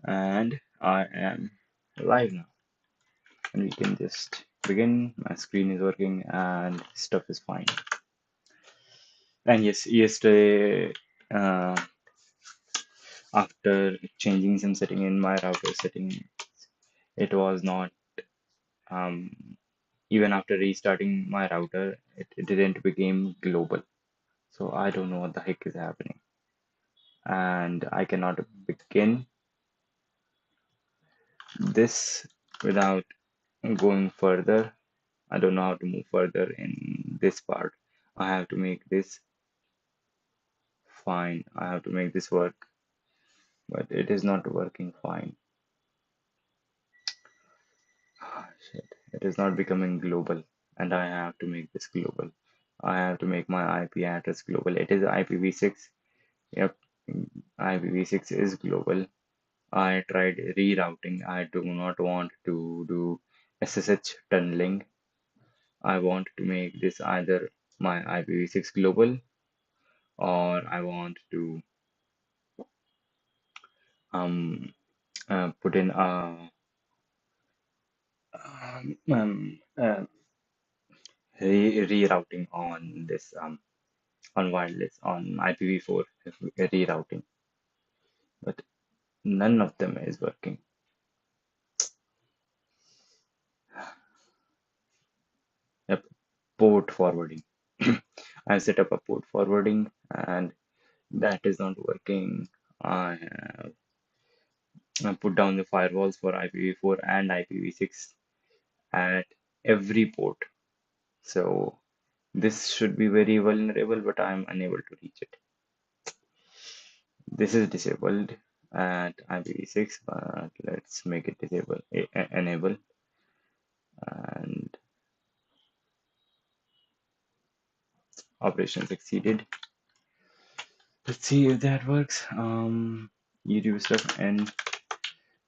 And I am live now, and we can just begin. My screen is working and stuff is fine. And yes, yesterday, uh, after changing some setting in my router setting, it was not, um, even after restarting my router, it didn't become global. So I don't know what the heck is happening. And I cannot begin this without going further. I don't know how to move further in this part. I have to make this fine. I have to make this work, but it is not working fine. Shit. It is not becoming global, and I have to make this global. I have to make my IP address global. It is IPv6. Yep, IPv6 is global. I tried rerouting. I do not want to do SSH tunneling. I want to make this either my IPv6 global, or I want to um, put in um, um, uh, rerouting on this on wireless on IPv4 rerouting, but none of them is working. Yep, port forwarding. I set up a port forwarding and that is not working. I have put down the firewalls for IPv4 and IPv6 at every port. So this should be very vulnerable, but I'm unable to reach it. This is disabled at IPv6, but let's make it enable, and operation succeeded. Let's see if that works. YouTube stuff and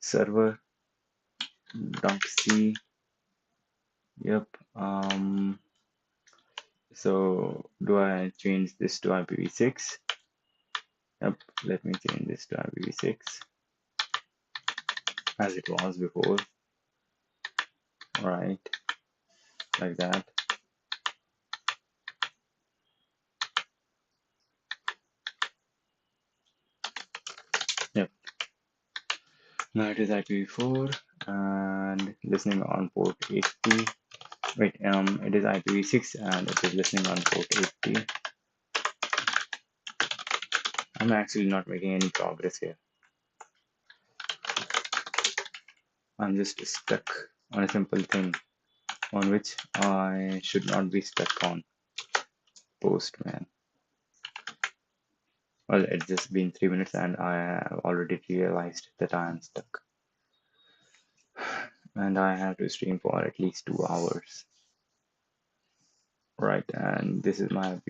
server .c. Yep. So do I change this to IPv6? Yep. Let me change this to IPv6 as it was before. Right, like that. Yep. Now it is IPv4 and listening on port 80. Wait, it is IPv6 and it is listening on port 80. I'm actually not making any progress here. I'm just stuck on a simple thing on which I should not be stuck on. Postman. Well, it's just been 3 minutes and I have already realized that I am stuck. And I have to stream for at least 2 hours. Right, and this is my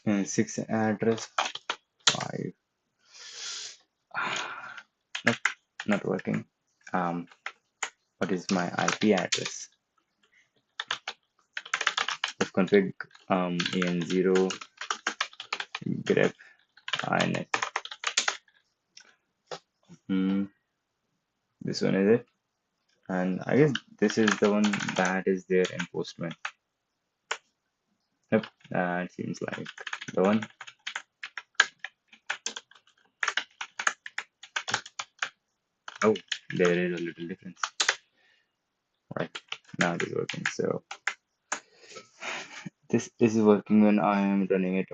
IPv6 address 5. Nope, not working. What is my IP address? Config en0 grep inet. This one is it, and I guess this is the one that is there in Postman. Yep, that seems like the one. Oh, there is a little difference. Right, now it is working. So this is working when I am running it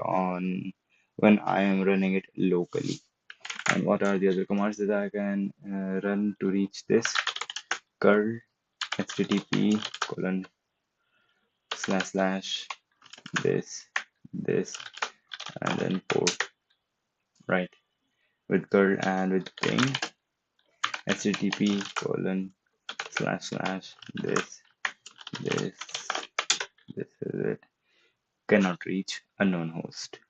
locally. And what are the other commands that I can run to reach this? Curl http colon / this and then port, right? With curl and with ping http colon / this this is it. Cannot reach unknown host.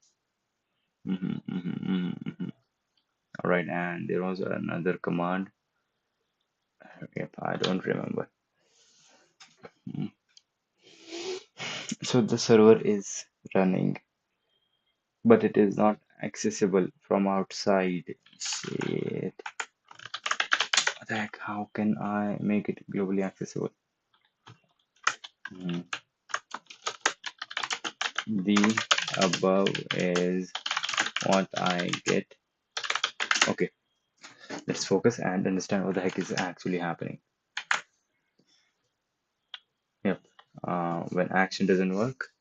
All right, and there was another command. Yep, I don't remember. So the server is running, but it is not accessible from outside. Shit. What the heck? How can I make it globally accessible? Hmm. The above is what I get. Okay, let's focus and understand what the heck is actually happening. Yep. When action doesn't work,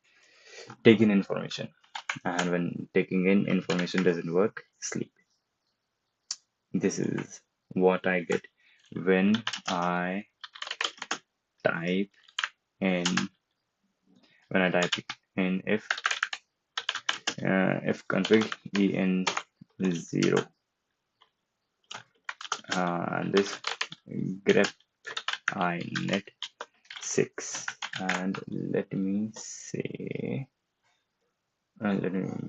take in information. And when taking in information doesn't work, sleep. This is what I get when I type in in if config en0 this grep inet 6 and let me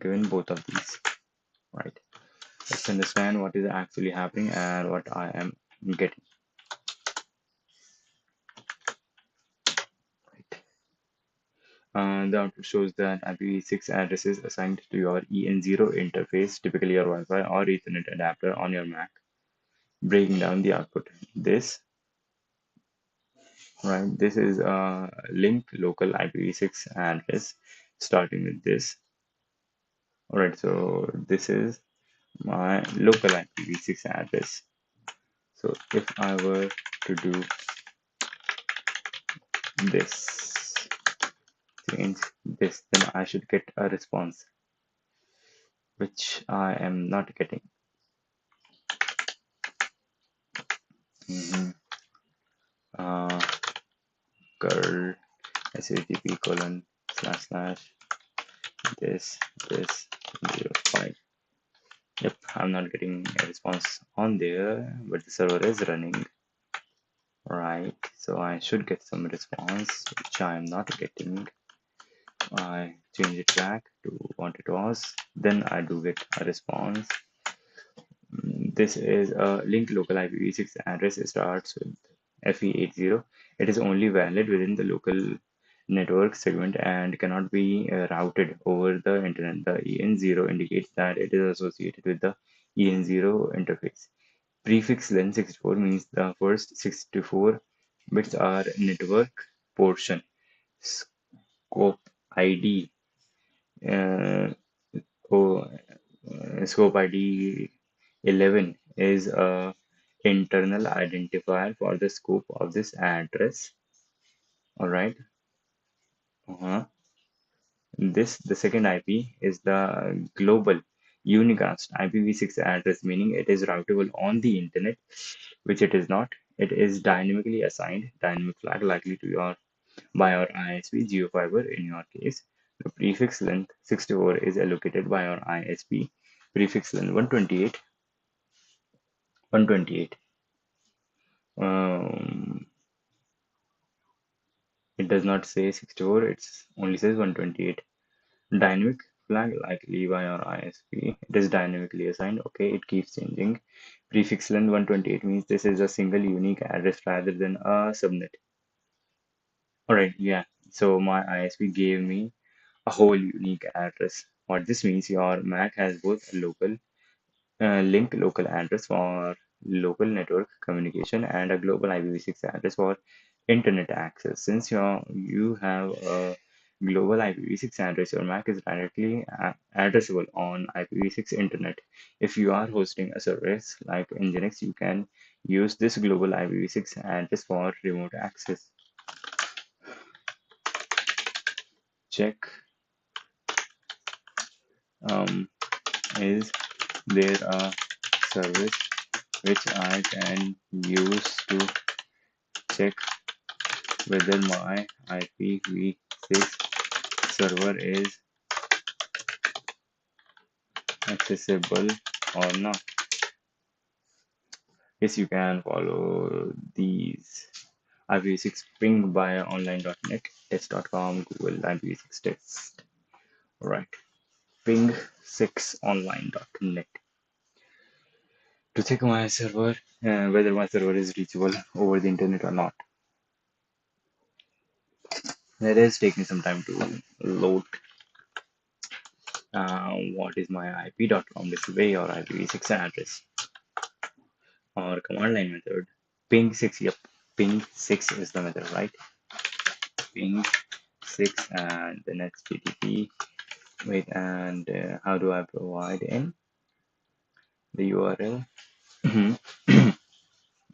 give in both of these, right? Let's understand what is actually happening and what I am getting, right? The output shows that IPv6 addresses assigned to your EN0 interface, typically your Wi-Fi or Ethernet adapter on your Mac, breaking down the output. This is a link local IPv6 address starting with this. All right, so this is my local IPv6 address. So if I were to do this, change this, then I should get a response, which I am not getting. Mm-hmm. Uh, curl http://this 05. Yep, I'm not getting a response on there, but the server is running. Right, so I should get some response, which I am not getting. I change it back to what it was, then I do get a response. This is a link local IPv6 address. It starts with FE80. It is only valid within the local network segment and cannot be routed over the internet. The EN0 indicates that it is associated with the EN0 interface. Prefix len 64 means the first 64 bits are network portion. Scope ID uh, oh, scope ID 11 is a internal identifier for the scope of this address. All right. Uh-huh. The second IP is the global unicast IPv6 address, meaning it is routable on the internet, which it is not. It is dynamically assigned dynamic flag likely to your by your ISP GeoFiber in your case. The prefix length 64 is allocated by your ISP. Prefix length 128. Um, it does not say 64, it only says 128. Dynamic flag likely by your ISP. It is dynamically assigned. Okay, it keeps changing. Prefix length 128 means this is a single unique address rather than a subnet. Alright, yeah. So my ISP gave me a whole unique address. What this means, your Mac has both a link local address for local network communication and a global IPv6 address for internet access. Since you have a global IPv6 address, your Mac is directly addressable on IPv6 internet. If you are hosting a service like Nginx, you can use this global IPv6 address for remote access. Check is there a service which I can use to check whether my IPv6 server is accessible or not. Yes, you can follow these IPv6 ping by online.net, test.com, Google IPv6 test. Right, ping6online.net to check my server, whether my server is reachable over the internet or not. It is taking some time to load. What is my IP.com display or IPv6 address or command line method? Ping 6, yep. Ping 6 is the method, right? Ping 6 and then HTTP. Wait, and how do I provide in the URL?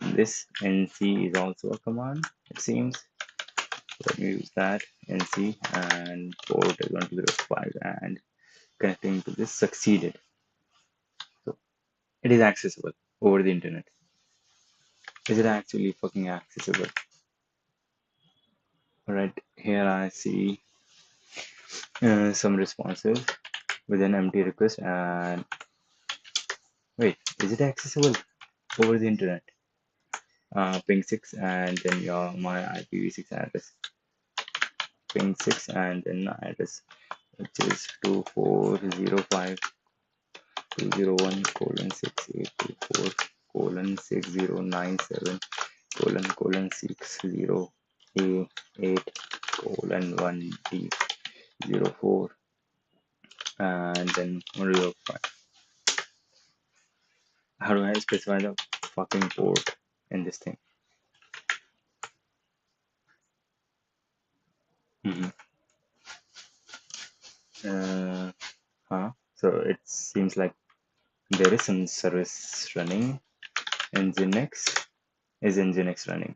This nc is also a command, it seems. Let me use that nc and port is 1205 and connecting to this succeeded. So it is accessible over the internet. Is it actually fucking accessible? Alright, here I see some responses with an empty request and wait, is it accessible over the internet? Ping 6 and then my IPv6 address. Ping 6 and then address which is 2405.201:6824:6097 :60A8 1D04 and then 105. How do I specify the fucking port in this thing? Mm-hmm. So it seems like there is some service running. Nginx. Is Nginx running?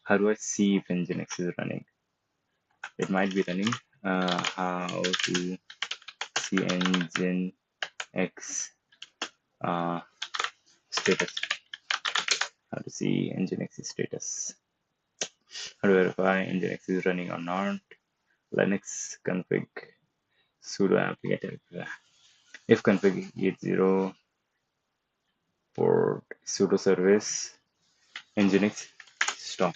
How do I see if Nginx is running? It might be running. How to see Nginx status? How to see Nginx status? How to verify Nginx is running or not? Linux config sudo apt-get. If config 80 port sudo service Nginx stop.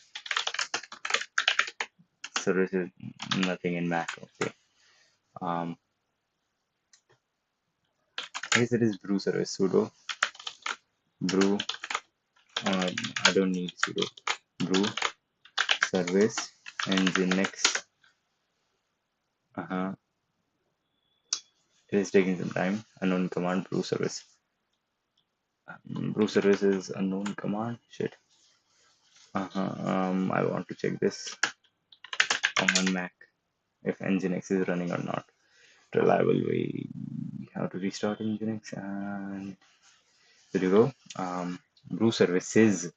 Service is nothing in Mac. Okay. I guess it is brew service sudo brew. I don't need sudo brew service nginx. It is taking some time. Unknown command brew service. Brew service is unknown command. Shit. I want to check this on Mac if nginx is running or not. Reliable way how to restart nginx and there you go. Brew services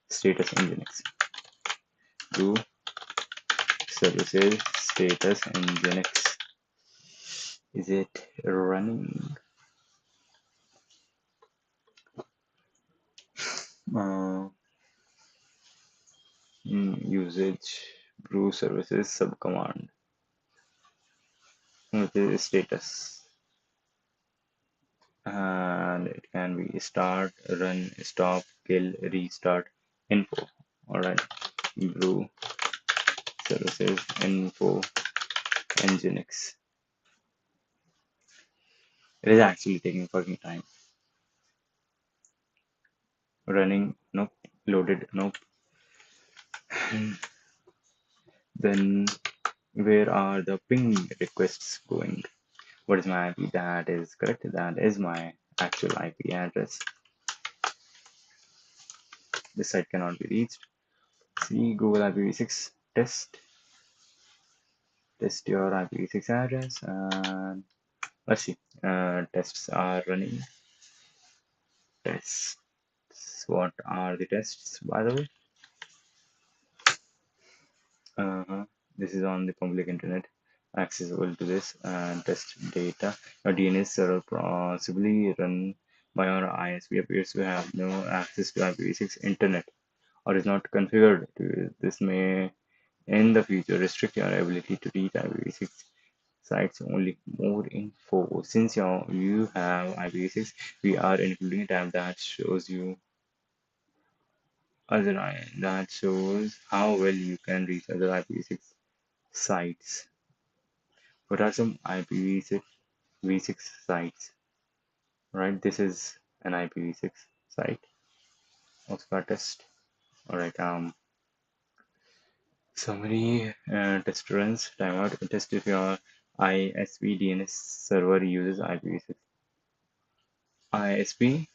status nginx. Brew services status nginx. Is it running? Usage brew services subcommand with the status and it can be start, run, stop, kill, restart, info. All right, brew services info nginx. It is actually taking fucking time. Running, nope. Loaded, nope. Then where are the ping requests going? What is my IP? That is correct. That is my actual IP address. This site cannot be reached. See Google IPv6 test your IPv6 address and let's see. Tests are running. Tests. What are the tests, by the way? This is on the public internet, accessible to this and test data. Your DNS server possibly run by our ISP appears to have no access to IPv6 internet or is not configured to this may in the future restrict your ability to reach IPv6 sites. Only more info. Since you have IPv6, we are including a tab that shows you that shows how well you can reach other IPv6 sites. What are some IPv6 sites? Right, this is an IPv6 site. Oscar test. All right. Summary test runs, timeout, test if your ISP DNS server uses IPv6. ISP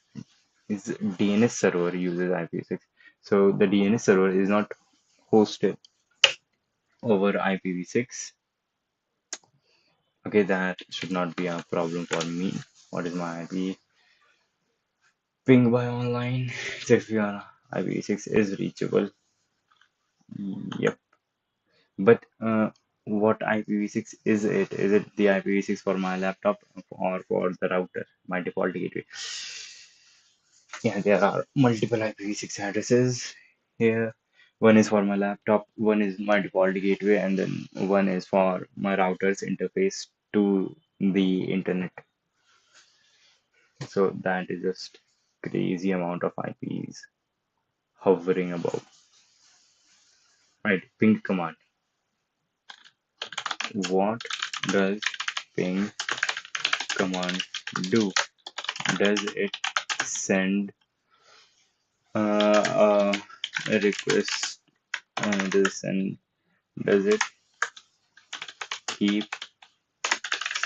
is DNS server uses IPv6. So the DNS server is not hosted over IPv6. Okay, that should not be a problem for me. What is my IP? Ping by online. Check if your IPv6 is reachable. Yep. But what IPv6 is it? Is it the IPv6 for my laptop or for the router, my default gateway? Yeah, there are multiple IPv6 addresses here. One is for my laptop, one is my default gateway, and then one is for my router's interface to the internet. So that is just crazy amount of IPs hovering above. Right, ping command. What does ping command do? Does it send a request? Does it keep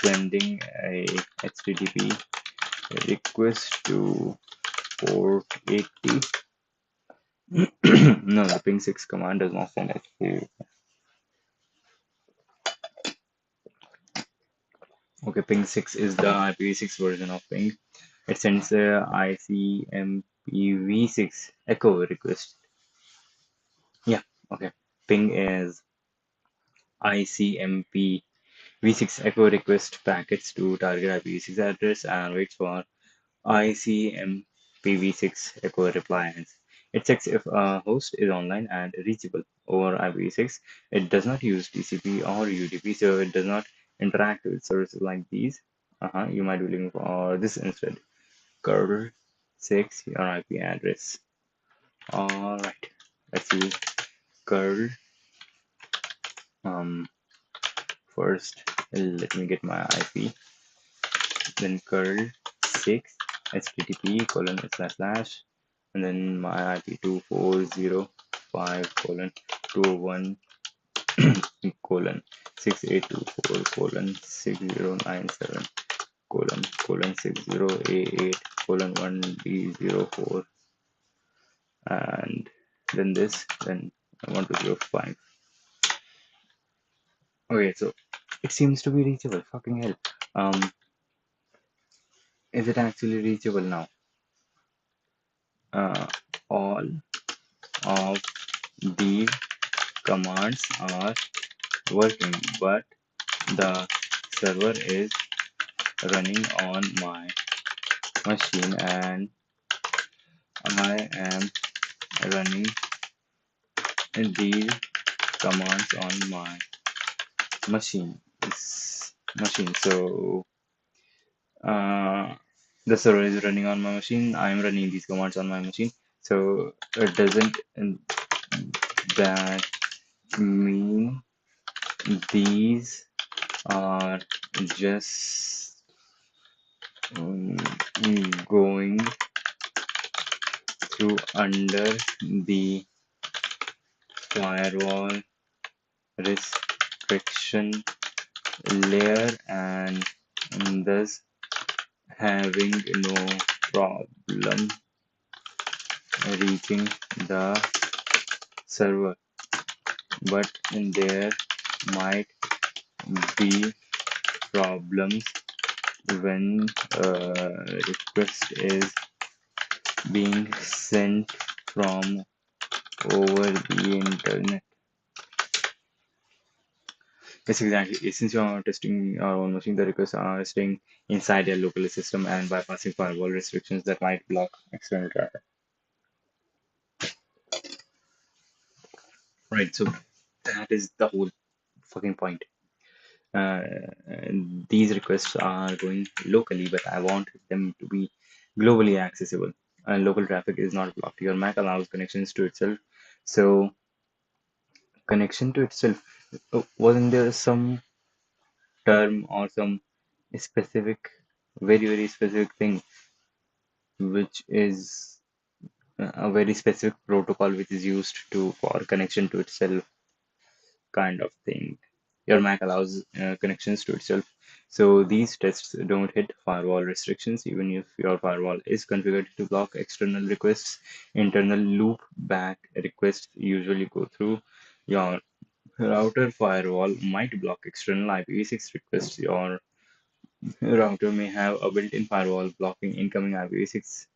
sending a HTTP request to port 80? No, the ping 6 command does not send HTTP. Okay, ping 6 is the IPv6 version of ping. It sends a ICMPv6 echo request. Yeah, okay. Ping is ICMP V6 echo request packets to target IPv6 address and waits for ICMPv6 echo replies. It checks if a host is online and reachable over IPv6. It does not use TCP or UDP, so it does not interact with services like these. You might be looking for this instead. Curl 6 your IP address. Alright, let's use curl. First, let me get my IP. Then curl 6 http colon slash slash, and then my IP 2405 colon 201 colon 6824 colon 6097 colon 6088 colon 1D04, and then this, then 1205. Okay, so it seems to be reachable. Fucking hell. Is it actually reachable now? All of the commands are working, but the server is running on my machine and I am running these commands on my machine. So uh, the server is running on my machine. I am running these commands on my machine. So it doesn't that mean these are just um, going through under the firewall restriction layer and thus having no problem reaching the server, but there might be problems when a request is being sent from over the internet. Yes, exactly. Since you are testing your own machine, the requests are staying inside your local system and bypassing firewall restrictions that might block external traffic. Right, so that is the whole fucking point. Uh, and these requests are going locally, but I want them to be globally accessible. And local traffic is not blocked. Your Mac allows connections to itself. So, connection to itself, wasn't there some term or some specific, very, very specific thing, which is a very specific protocol which is used to for connection to itself? kind of thing. Your Mac allows connections to itself. So these tests don't hit firewall restrictions, even if your firewall is configured to block external requests. Internal loop back requests usually go through your router. Firewall might block external IPv6 requests. Your router may have a built-in firewall blocking incoming IPv6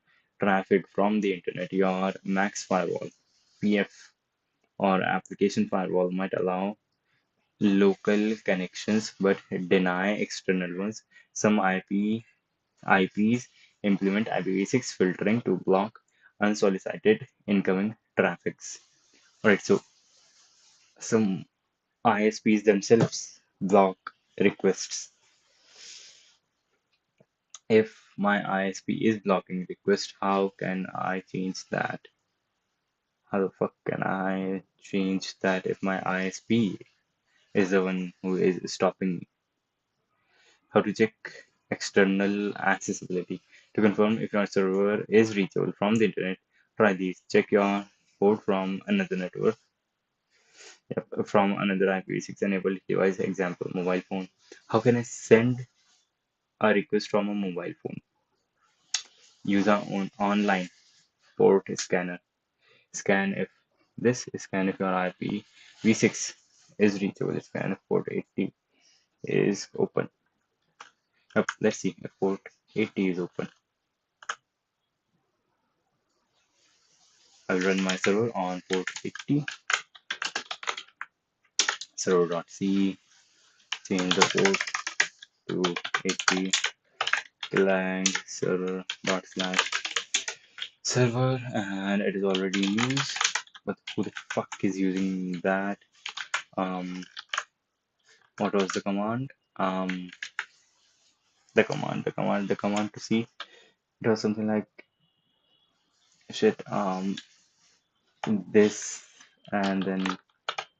traffic from the internet. Your Mac's firewall, PF, or application firewall might allow local connections but deny external ones. Some IPs implement IPv6 filtering to block unsolicited incoming traffics. Alright, so some ISPs themselves block requests. If my ISP is blocking requests, how can I change that? How the fuck can I change that if my ISP is the one who is stopping me? How to check external accessibility. To confirm if your server is reachable from the internet, try these. Check your port from another network, yep, from another IPv6 enabled device, example, mobile phone. How can I send a request from a mobile phone? Use our own online port scanner. Scan if your IPv6 is reachable. Scan if port 80 is open. Yep, let's see if port 80 is open. I'll run my server on port 80, server.c, change the port to 80, clang server.slash server, and it is already in use. But who the fuck is using that? Um, what was the command? The command to see. It was something like shit. This and then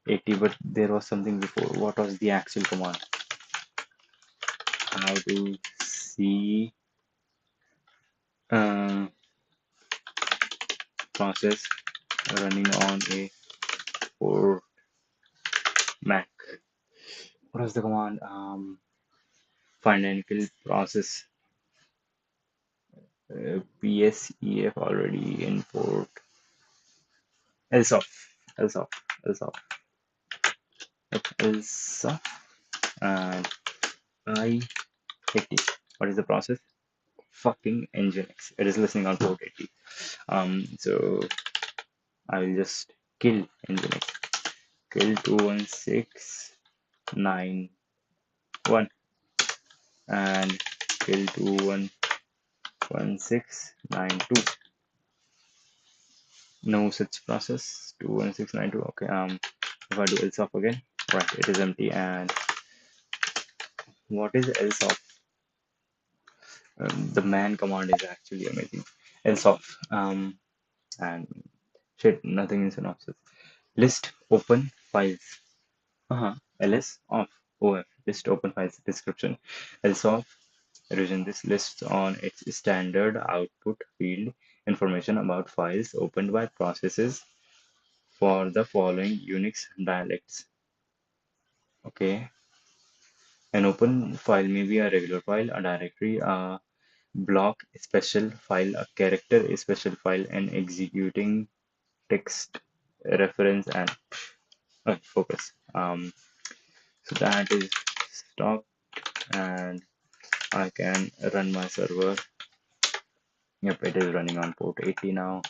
80, but there was something before. What was the actual command? How to see uh, process running on a port Mac. What was the command? Find and kill process. PSEF already in port. Else off. Else off. Else off. Yep, else off. And I80. What is the process? Fucking Nginx. It is listening on port 80. So I will just kill Nginx. Kill 21691 and kill 21692. No such process. 21692. Okay. If I do else off again, right, it is empty. And what is else off? The man command is actually amazing. Else off. And shit, nothing in synopsis. List open files. ls off. Of list open files description. Else off. Revision this lists on its standard output field information about files opened by processes for the following Unix dialects. Okay, an open file may be a regular file, a directory, a block, a special file, a character, a special file, an executing text reference, and focus. So that is stopped, and I can run my server. Yep, it is running on port 80 now.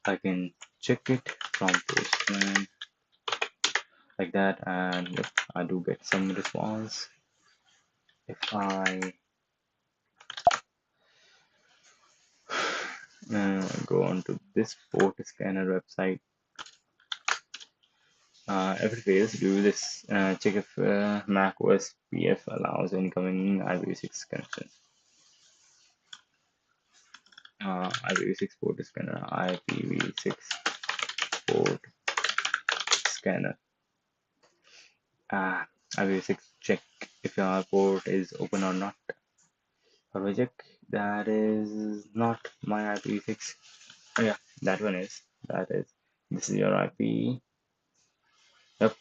I can check it from postman like that, and yep, I do get some response. If I go on to this port scanner website, every phase do this. Check if Mac OS PF allows incoming IPv6 connections. IPv6 port scanner, IPv6 port scanner. IPv6 check if your port is open or not. How do I check? That is not my IPv6. Oh, yeah, that one is. That is. This is your IP. Yep.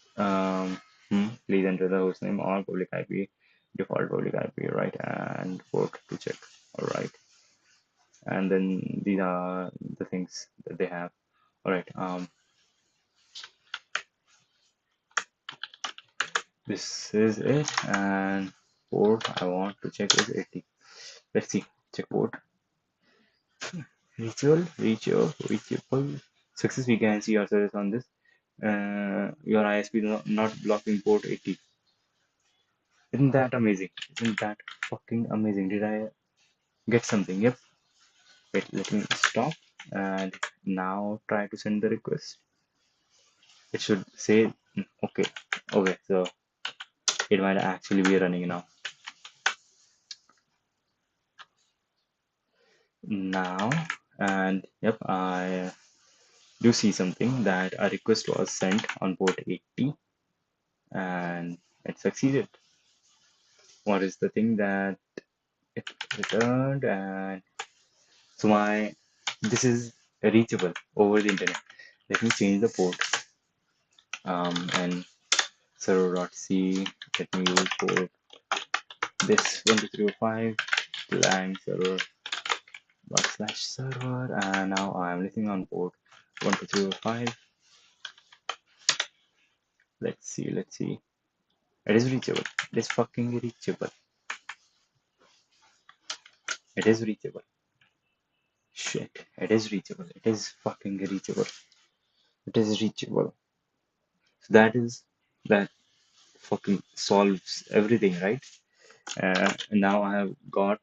Please enter the hostname or public IP, default public IP, right? And port to check. All right. And then these are the things that they have. All right. This is it. And port I want to check is 80. Let's see. Check port. Reachable. Success. We can see our service on this. Your ISP not blocking port 80. Isn't that amazing? Isn't that fucking amazing? Did I get something? Yep. Wait, let me stop and now try to send the request. It should say okay. Okay, so it might actually be running now. Now, and yep, I do see something that a request was sent on port 80 and it succeeded. What is the thing that it returned? And so my this is reachable over the internet. Let me change the port and server.c. Let me use port this 12305 lang server backslash server, and now I'm listening on port 12305. Let's see. It is reachable. It is fucking reachable. It is reachable. Shit. It is reachable. It is fucking reachable. It is reachable. So that fucking solves everything, right? Now I have got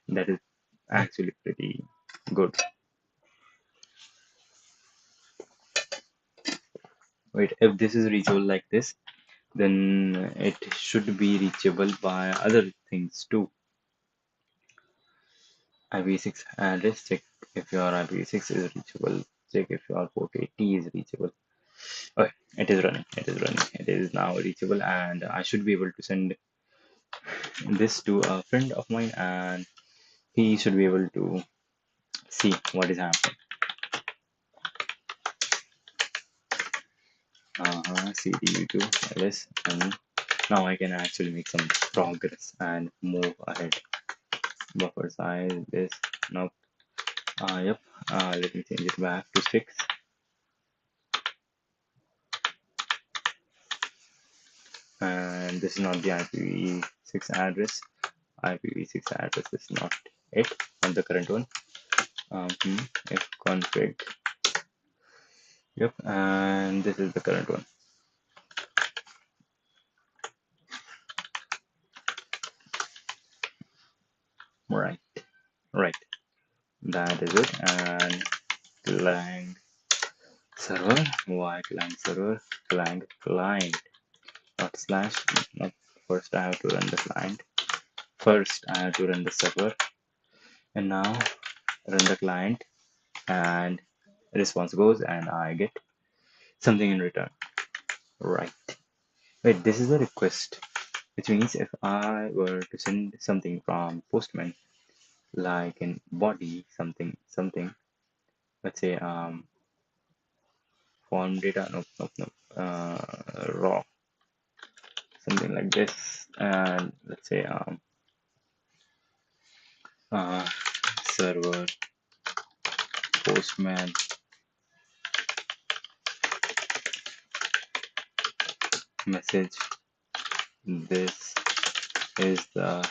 that is actually pretty good. Wait, if this is reachable like this, then it should be reachable by other things too. IPv6 address, check if your IPv6 is reachable. Check if your port 80 is reachable. Okay, it is running. It is running. It is now reachable, and I should be able to send this to a friend of mine, and he should be able to see what is happening. CD YouTube ls, and now I can actually make some progress and move ahead. Buffer size this. Nope. Yep. Let me change it back to 6. And this is not the IPv6 address. IPv6 address is not it, not the current one. If config, yep, and this is the current one. Right, right, that is it. And clang server, why clang server, clang client, not slash, not first I have to run the client, first I have to run the server, and now run the client, and response goes, and I get something in return. Right. Wait, this is a request, which means if I were to send something from Postman, like in body something, let's say form data, nope, raw, something like this, and let's say uh, server Postman message. This is the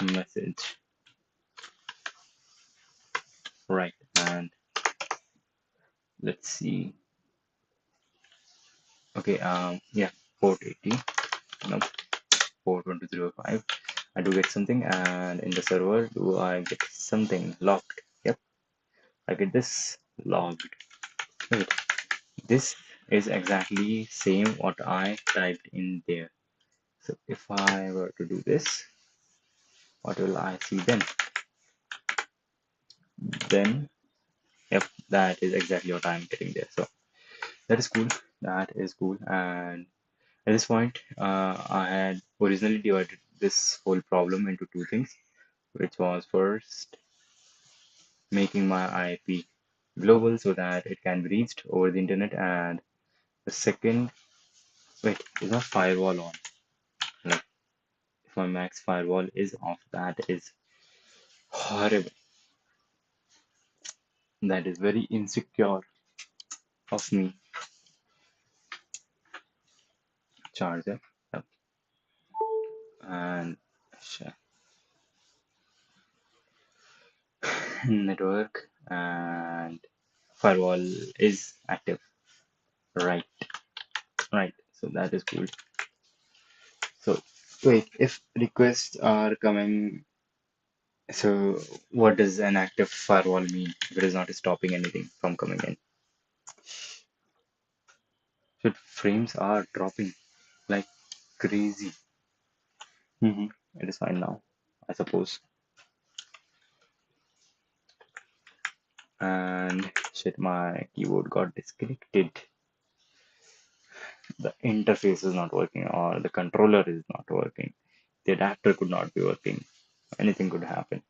message, right? And let's see. Okay, yeah, port 80. Nope, port 12305. I do get something, and in the server, do I get something logged? Yep, I get this logged. Wait, this is exactly same what I typed in there. So if I were to do this, what will I see then? Then, yep, that is exactly what I'm getting there. So that is cool. That is cool. And at this point, I had originally divided this whole problem into two things, which was first making my IP. global so that it can be reached over the internet. And the second, wait, is my firewall on? Like, if my max firewall is off, that is horrible. That is very insecure of me. Charger. Yep. And network and firewall is active. Right, right. So that is cool. So wait, if requests are coming, so what does an active firewall mean if it is not stopping anything from coming in? So frames are dropping like crazy. hmm It is fine now, I suppose. And shit, my keyboard got disconnected. The interface is not working, or the controller is not working. The adapter could not be working. Anything could happen.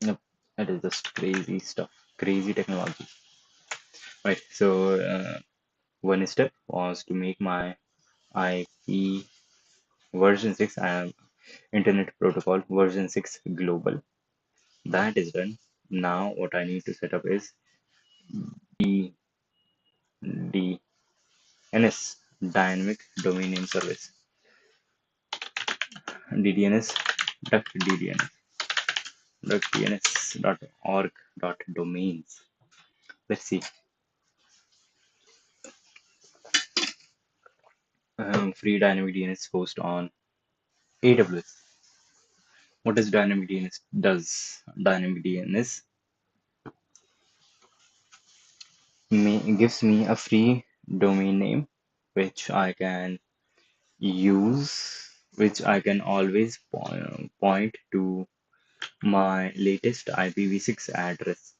Yep, it is just crazy stuff, crazy technology. Right. So one step was to make my IP version 6 Internet Protocol version 6 global. That is done. Now what I need to set up is DNS, Dynamic Domain Name Service. DDNS, duck DDNS, duckdns.org.domains. Let's see. Free dynamic DNS host on AWS. What does dynamic DNS does? Dynamic DNS gives me a free domain name which I can use, which I can always point to my latest IPv6 address.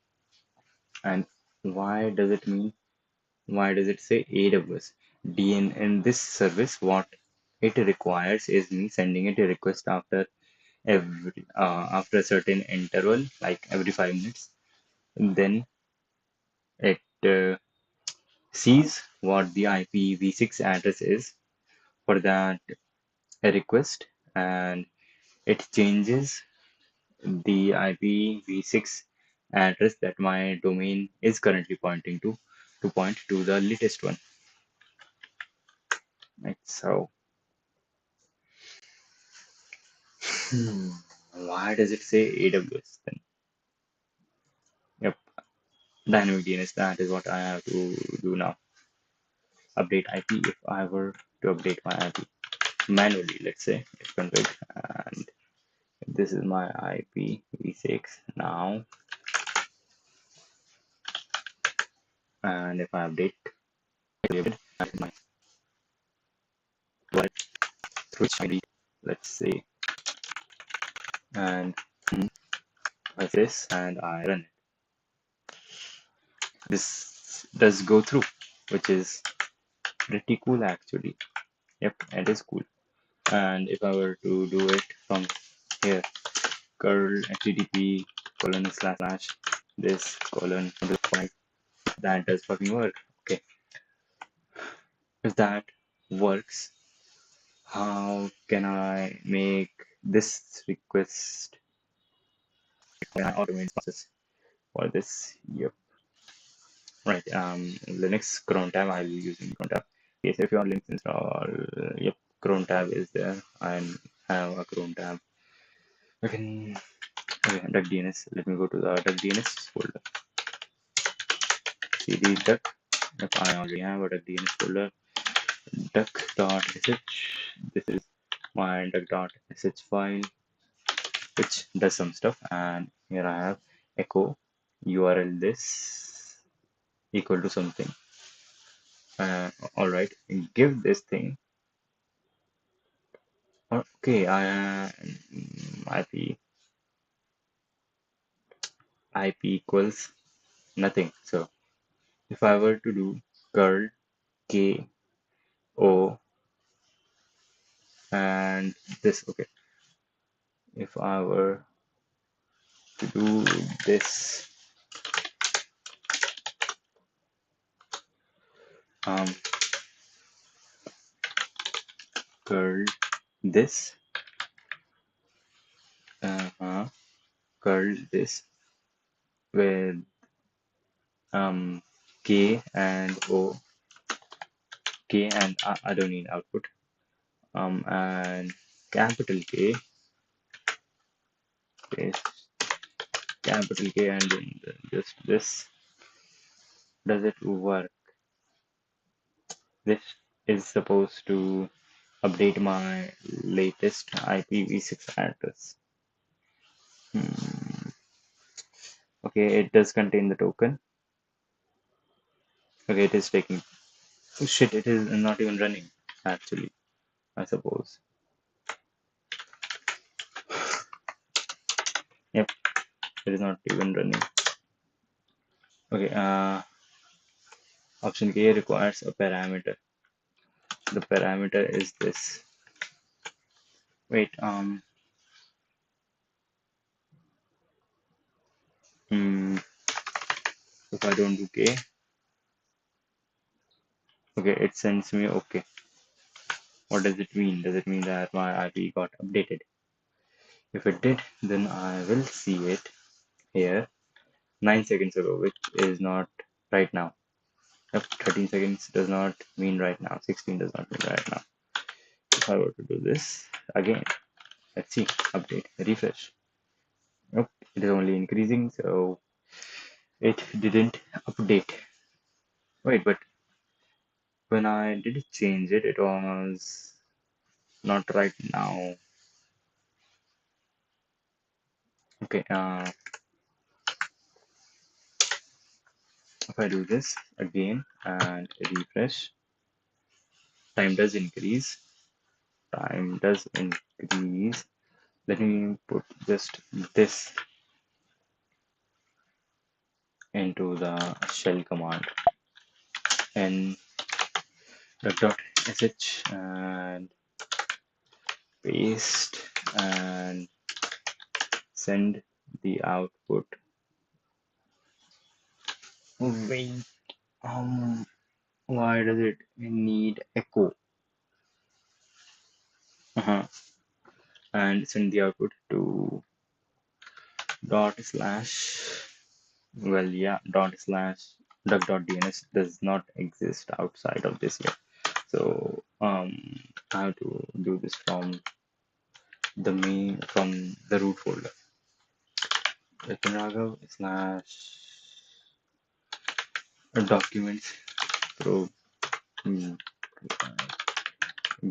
And why does it mean? Why does it say AWS? DN in this service, what it requires is me sending it a request after a certain interval, like every 5 minutes. And then it sees what the IPv6 address is for that request, and it changes the IPv6 address that my domain is currently pointing to point to the latest one. Right. So, hmm, why does it say AWS then? Yep, dynamic DNS. That is what I have to do now. Update IP. If I were to update my IP manually, let's say, if config, and this is my IPv6 now, and if I update my wallet through ID, let's say, and I this and I run it. This does go through, which is pretty cool actually. Yep, it is cool. And if I were to do it from here, curl http colon slash slash this colon point, that does fucking work. Okay, if that works, how can I make this request an automate process for this? Yep. Right. Linux cron tab, I'll be using cron tab. Yes, if your Linux install, yep, cron tab is there. I have a cron tab. I can, okay, duck DNS. Let me go to the duck DNS folder. cd duck. Yep, I already have a duck DNS folder. Duck.sh. This is my duck.sh file, which does some stuff. And here I have echo URL this equal to something. All right, give this thing. Okay, IP equals nothing. So if I were to do curl k o and this, okay, if I were to do this, um curl this uh, curl this with um k and o k and I don't need output and capital K is capital K and then just this. Does it work? This is supposed to update my latest IPv6 address. Hmm. Okay, it does contain the token. Okay, it is taking. Oh shit, it is not even running, actually, I suppose. Yep, it is not even running. Okay, option K requires a parameter. The parameter is this. Wait, hmm, if I don't do K, okay, it sends me okay. What does it mean? Does it mean that my IP got updated? If it did, then I will see it here 9 seconds ago, which is not right now. Yep, 13 seconds does not mean right now. 16 does not mean right now. If I were to do this again, let's see, update, refresh. Nope, it is only increasing, so it didn't update. Wait, but when I did change it, it was not right now. Okay, if I do this again and refresh, time does increase. Time does increase. Let me put just this into the shell command and duck.sh and paste and send the output. Wait, why does it need echo? And send the output to dot slash. Well, yeah, dot slash duck.dns does not exist outside of this yet. So I have to do this from the root folder. Raghav slash documents pro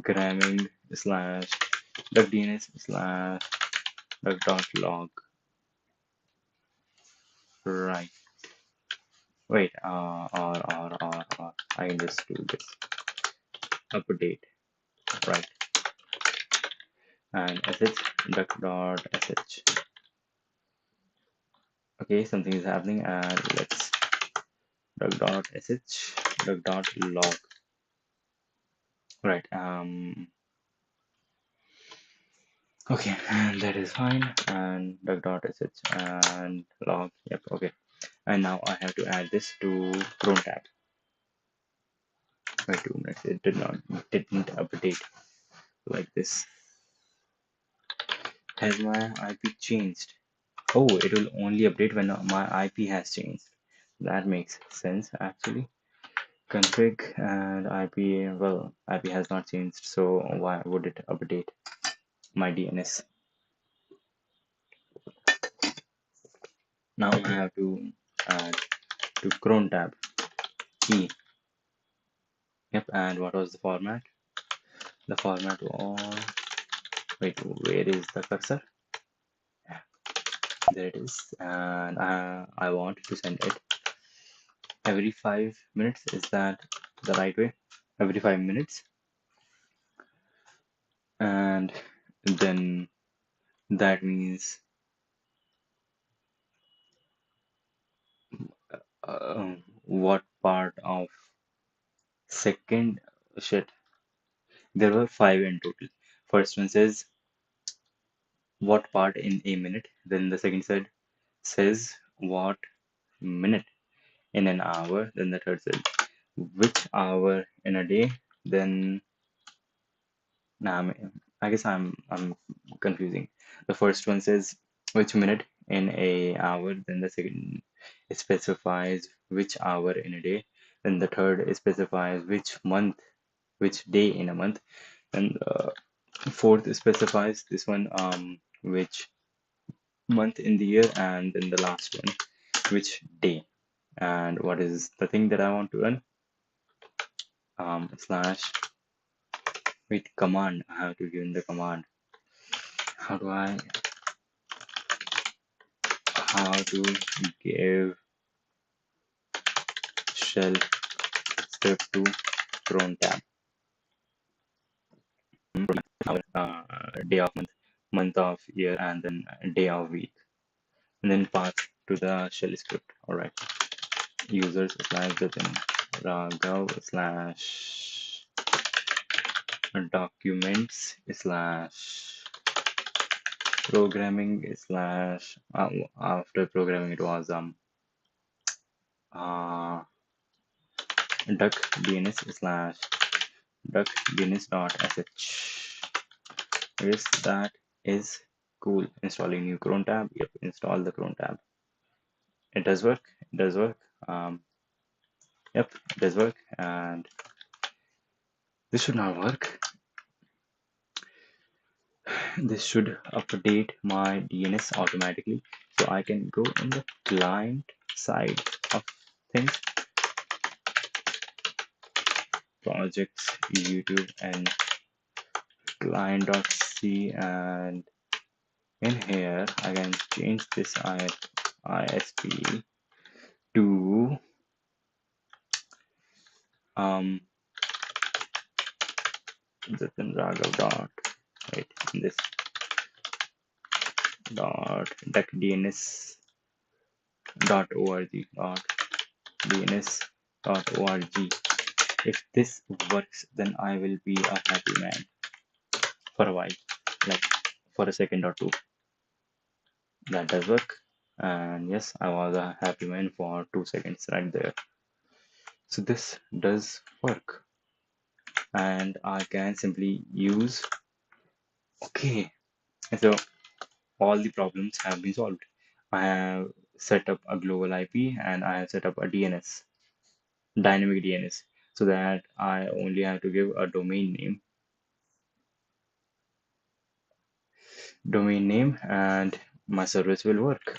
gramming slash duckdns slash duck.log. Right. Wait, or I can just do this. Update. Right. And sh duck.sh. Okay, something is happening and let's duck.sh duck.log. Right. Okay, and that is fine. And duck.sh and log. Yep. Okay. And now I have to add this to Chrome tab. Wait 2 minutes. It didn't update like this. Has my IP changed? Oh, it will only update when my IP has changed. That makes sense actually. Config and IP, well, IP has not changed, so why would it update my DNS? Now I have to add to Chrome tab key. Yep, and what was the format? The format was, wait, where is the cursor? There it is, and I want to send it every 5 minutes. Is that the right way? Every 5 minutes, and then that means what part of second shit. There were five in total. First one says what part in a minute. Then the second says what minute in an hour. Then the third said which hour in a day, then nah, I guess I'm confusing. The first one says which minute in a hour, then the second specifies which hour in a day, then the third specifies which month, which day in a month, and fourth specifies this one which month in the year, and then the last one which day. And what is the thing that I want to run? Slash with command. I have to give in the command. How do I how to give shell script to cron tab? Day of month, month of year, and then day of week, and then path to the shell script. All right. Users slash within Raghav slash documents slash programming slash after programming it was uh duck dns slash duck dns dot sh. Yes, that is cool. Installing new cron tab. Yep, install the cron tab. It does work. It does work. Yep, it does work. And this should not work. This should update my DNS automatically, so I can go in the client side of things, projects, YouTube, and client.c, and in here I can change this ISP to Jatin Raghav dot right this dot duckdns dot org dot dns dot org. If this works, then I will be a happy man for a while, like for a second or two. That does work. And yes, I was a happy man for 2 seconds right there. So this does work. And I can simply use, okay. So all the problems have been solved. I have set up a global IP and I have set up a DNS, dynamic DNS, so that I only have to give a domain name and my service will work.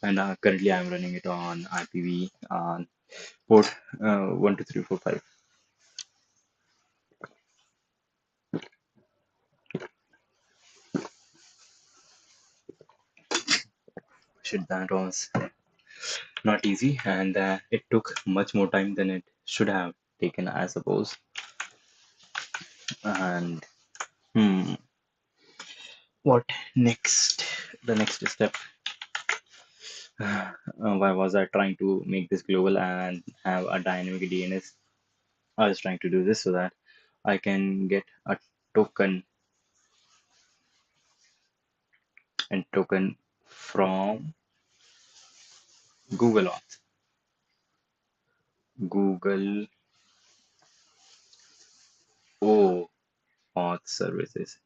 And currently I'm running it on IPv on port 12345. Shit, that was not easy, and it took much more time than it should have taken, I suppose. And what next? The next step. Why was I trying to make this global and have a dynamic DNS? I was trying to do this so that I can get a token and token from Google Auth. Google Auth services.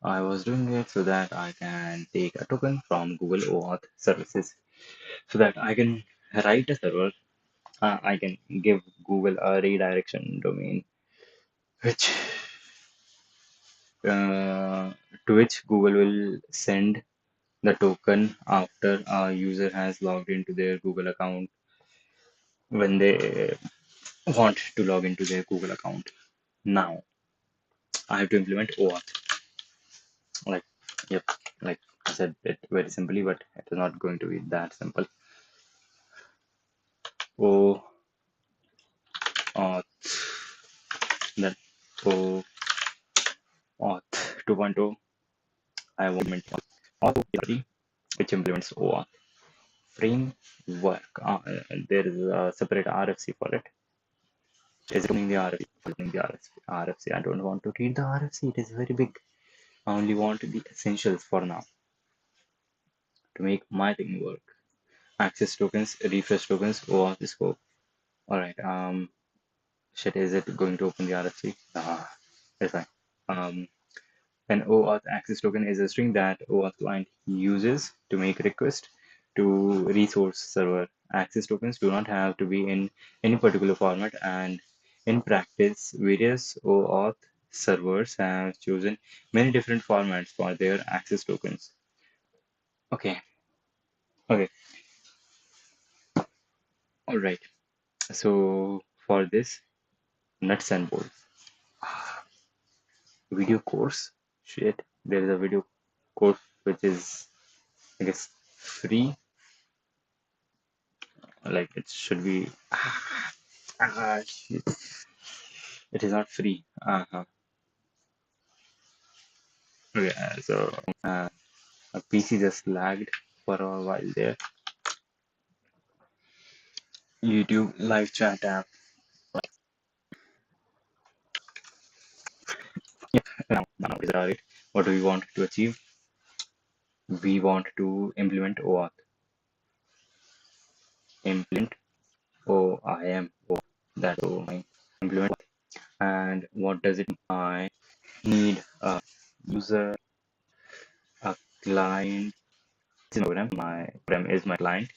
I was doing it so that I can take a token from Google OAuth services so that I can write a server. I can give Google a redirection domain, which to which Google will send the token after a user has logged into their Google account when they want to log into their Google account. Now I have to implement OAuth. Like, yep, like I said it very simply, but it is not going to be that simple. OAuth, then OAuth 2.0. I want to implement auth which implements OAuth framework. There is a separate RFC for it. Is opening the RFC, opening the RFC. I don't want to read the RFC. It is very big. I only want the essentials for now to make my thing work. Access tokens, refresh tokens, OAuth scope. All right. Shit, is it going to open the RFC? It's fine. Um, An OAuth access token is a string that OAuth client uses to make request to resource server. Access tokens do not have to be in any particular format, and in practice, various OAuth servers have chosen many different formats for their access tokens. Okay, okay, all right. So for this, nuts and bolts. Video course. Shit, there is a video course which is, I guess, free. Like it should be. Shit. It is not free. Okay, uh, a PC just lagged for a while there. YouTube live chat app. Now is it? What do we want to achieve? We want to implement OAuth. Implement OIM. That OIM. Implement. And what does it mean? I need a user, a client program. My program is my client.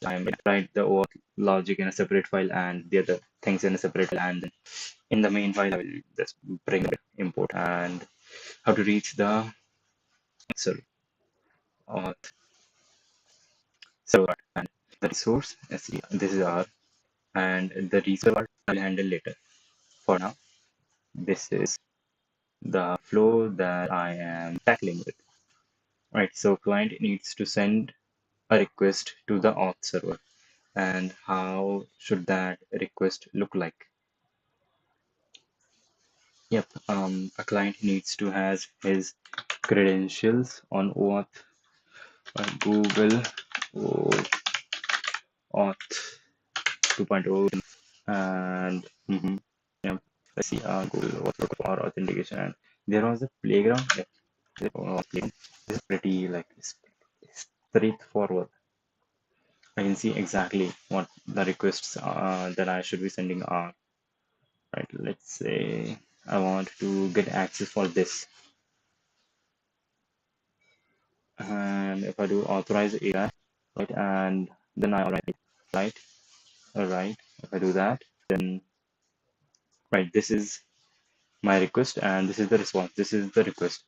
I'm going to write the OAuth logic in a separate file and the other things in a separate file. And then in the main file, I will just bring the import and how to reach the server auth server and the resource. This is R, and the resource I will handle later. For now, this is the flow that I am tackling with. Right, so client needs to send a request to the auth server. And how should that request look like? Yep, a client needs to has his credentials on OAuth, Google OAuth 2.0, and yeah, let's see, Google OAuth for authentication. And there was a playground. Yep, playground. This is pretty like straightforward. I can see exactly what the requests that I should be sending are. Right, let's say I want to get access for this. And if I do authorize API, right, and then I write, right, all right, if I do that, then, right, this is my request and this is the response. This is the request.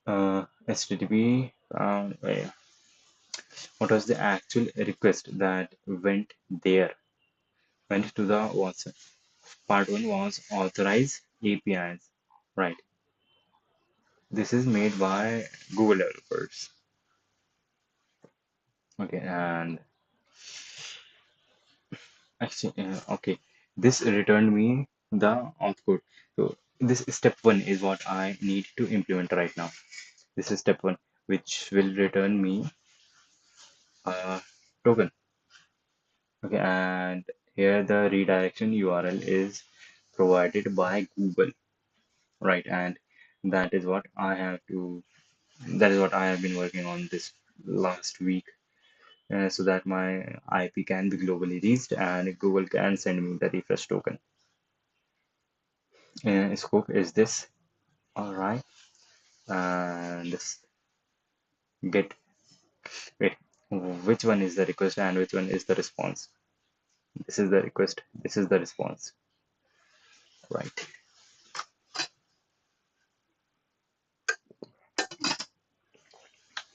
HTTP, wait, what was the actual request that went there? Went to the WhatsApp. Part one was authorize APIs, right? This is made by Google developers. Okay, and actually, okay, this returned me the auth code. So this step one is what I need to implement right now. This is step one, which will return me a token. Okay, and here the redirection URL is provided by Google, right? And that is what I have to, that is what I have been working on this last week, so that my IP can be globally reached and Google can send me the refresh token. Scope is this. All right, and this get, wait, which one is the request and which one is the response? This is the request, this is the response, right?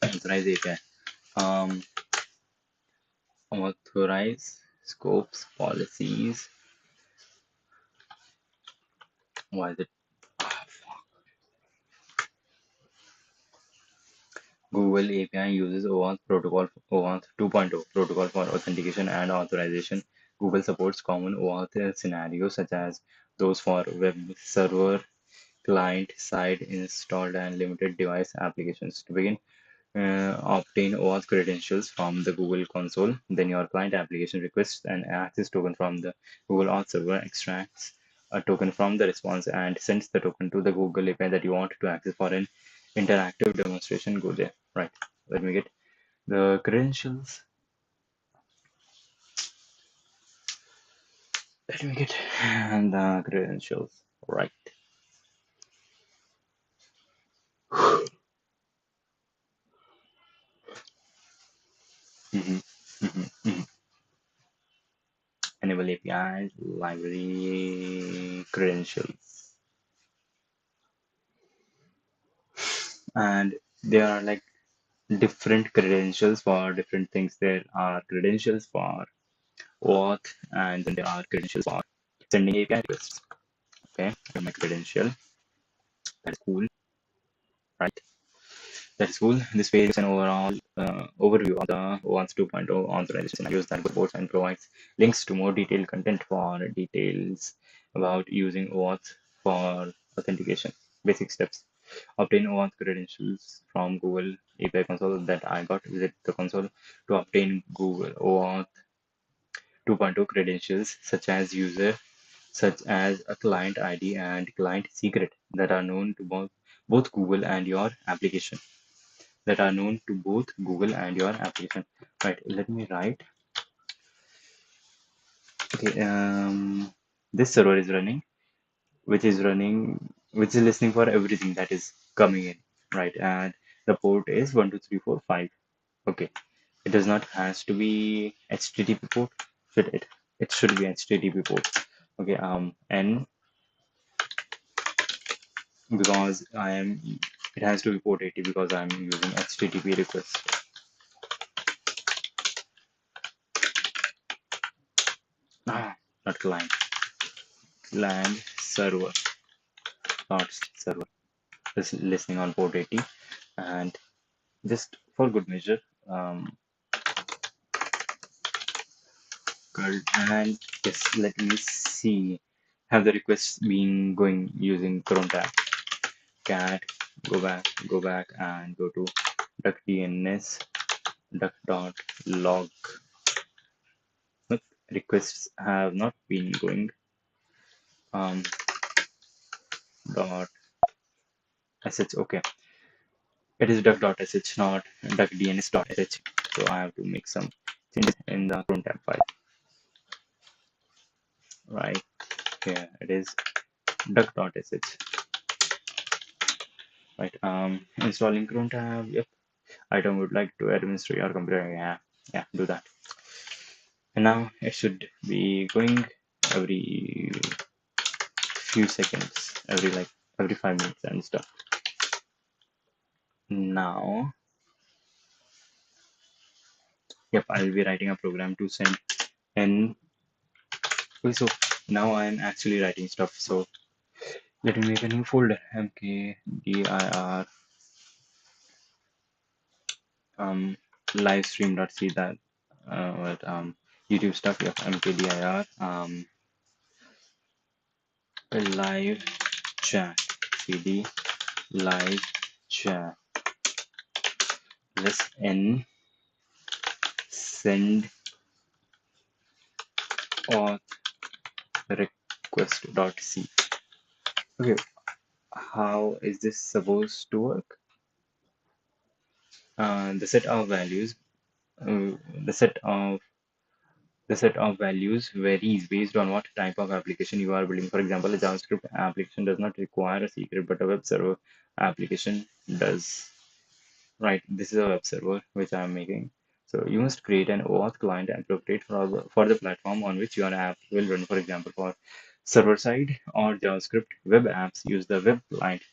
Authorize API. Um, Authorize scopes, policies. Why is it? Google API uses OAuth protocol, OAuth 2.0 protocol for authentication and authorization. Google supports common OAuth scenarios such as those for web server, client side installed, and limited device applications. To begin, obtain OAuth credentials from the Google console. Then your client application requests an access token from the Google Auth server, extracts a token from the response, and sends the token to the Google API that you want to access for an interactive demonstration. Go there. Right. Let me get the credentials. Let me get the credentials right. Mhm, mhm, mhm. Enable APIs, library credentials, and there are like different credentials for different things. There are credentials for auth, and then there are credentials for sending API requests. Okay, so my credential, that's cool, right? That's cool. This page is an overall overview of the OAuth 2.0 authorization. I use that reports and provides links to more detailed content for details about using OAuth for authentication. Basic steps. Obtain OAuth credentials from Google API console that I got. Visit the console to obtain Google OAuth 2.0 credentials such as a client ID and client secret that are known to both Google and your application. That are known to both Google and your application. Right, let me write. Okay, this server is running, which is listening for everything that is coming in, right? And the port is 12345. Okay, it does not has to be HTTP port. Should it? It should be HTTP port. Okay, and because I am, it has to be port 80 because I'm using HTTP request. Not client, client server, not server. Is listening on port 80, and just for good measure, um, and yes, let me see. Have the requests been going using cron tab? Cat, go back, and go to duckdns duck.log. Nope, requests have not been going. Um, dot sh. Okay, it is duck.sh, not duckdns.sh. So I have to make some changes in the cron tab file. Right here, it is duck.sh. Right. Installing cron tab. Yep. Item would like to administer your computer. Yeah. Yeah. Do that. And now it should be going every few seconds, every 5 minutes and stuff. Now, yep, I'll be writing a program to send. And okay, so now I'm actually writing stuff. So let me make a new folder. mkdir livestream.c, that YouTube stuff. Yep, mkdir live chat cd live chat listen send auth request.c. Okay, how is this supposed to work? The set of values, uh, the set of the set of values varies based on what type of application you are building. For example, a JavaScript application does not require a secret, but a web server application does. Right, this is a web server which I am making. So you must create an OAuth client and appropriate for the platform on which your app will run. For example, for server side or JavaScript web apps, use the web client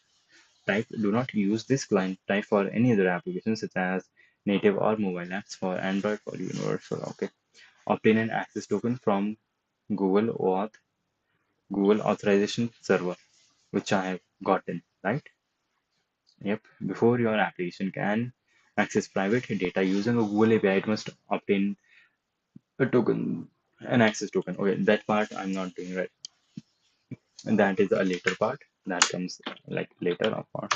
type. Do not use this client type for any other applications such as native or mobile apps. For Android for universal. Okay. Obtain an access token from Google OAuth, Google Authorization Server, which I have gotten, right? Yep. Before your application can access private data using a Google API, it must obtain a token, an access token. Okay, that part I'm not doing right. And that is a later part. That comes like later, of course.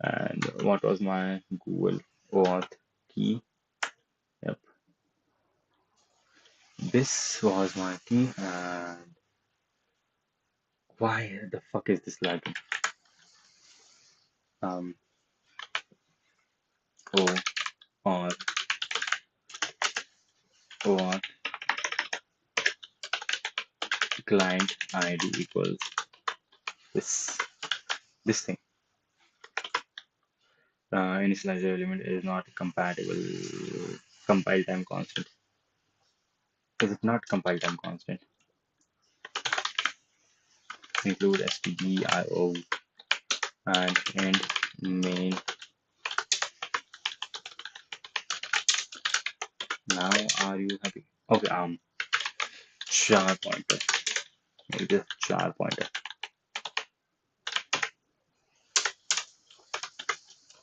And what was my Google OAuth key? Yep. This was my key. And why the fuck is this lagging? Um, OAuth, OAuth client ID equals this this thing. Initializer element is not compatible. Compile time constant. Is it not compile time constant? Include stdio and end main. Now are you happy? Okay, char pointer. Maybe just char pointer.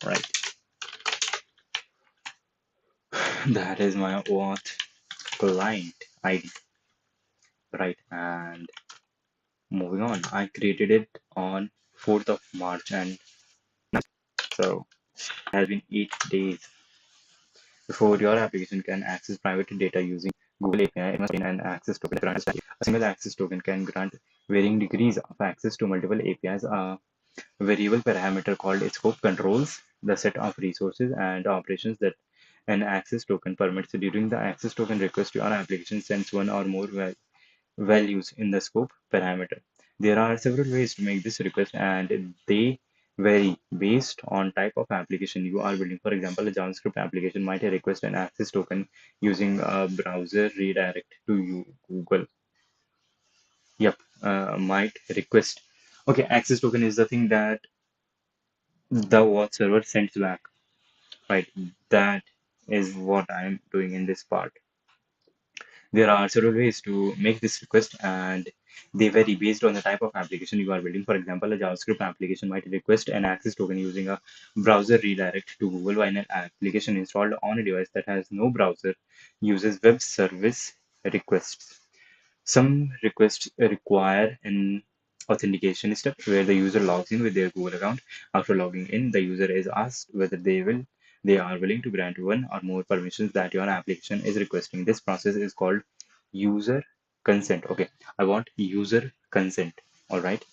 Right. That is my auth client ID. Right. And moving on, I created it on 4th of March, and so it has been 8 days. Before your application can access private data using Google API, it must obtain an access token. A single access token can grant varying degrees of access to multiple APIs. A variable parameter called scope controls the set of resources and operations that an access token permits. During the access token request, your application sends one or more values in the scope parameter. There are several ways to make this request, and they vary based on type of application you are building. For example, a JavaScript application might request an access token using a browser redirect to Google. Yep, might request. Okay, access token is the thing that the what server sends back, right? That is what I'm doing in this part. There are several ways to make this request, and they vary based on the type of application you are building. For example, a JavaScript application might request an access token using a browser redirect to Google, while an application installed on a device that has no browser uses web service requests. Some requests require an authentication step where the user logs in with their Google account. After logging in, the user is asked whether they are willing to grant one or more permissions that your application is requesting. This process is called user consent. Okay, I want user consent. All right.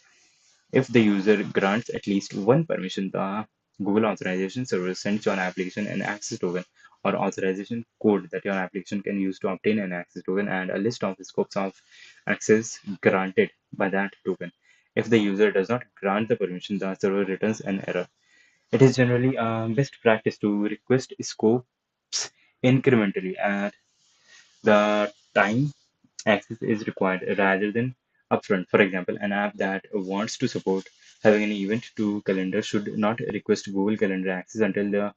If the user grants at least one permission, the Google Authorization Service sends your application an access token or authorization code that your application can use to obtain an access token, and a list of the scopes of access granted by that token. If the user does not grant the permission, the server returns an error. It is generally best practice to request scopes incrementally at the time access is required rather than upfront. For example, an app that wants to support having an event to calendar should not request Google Calendar access until the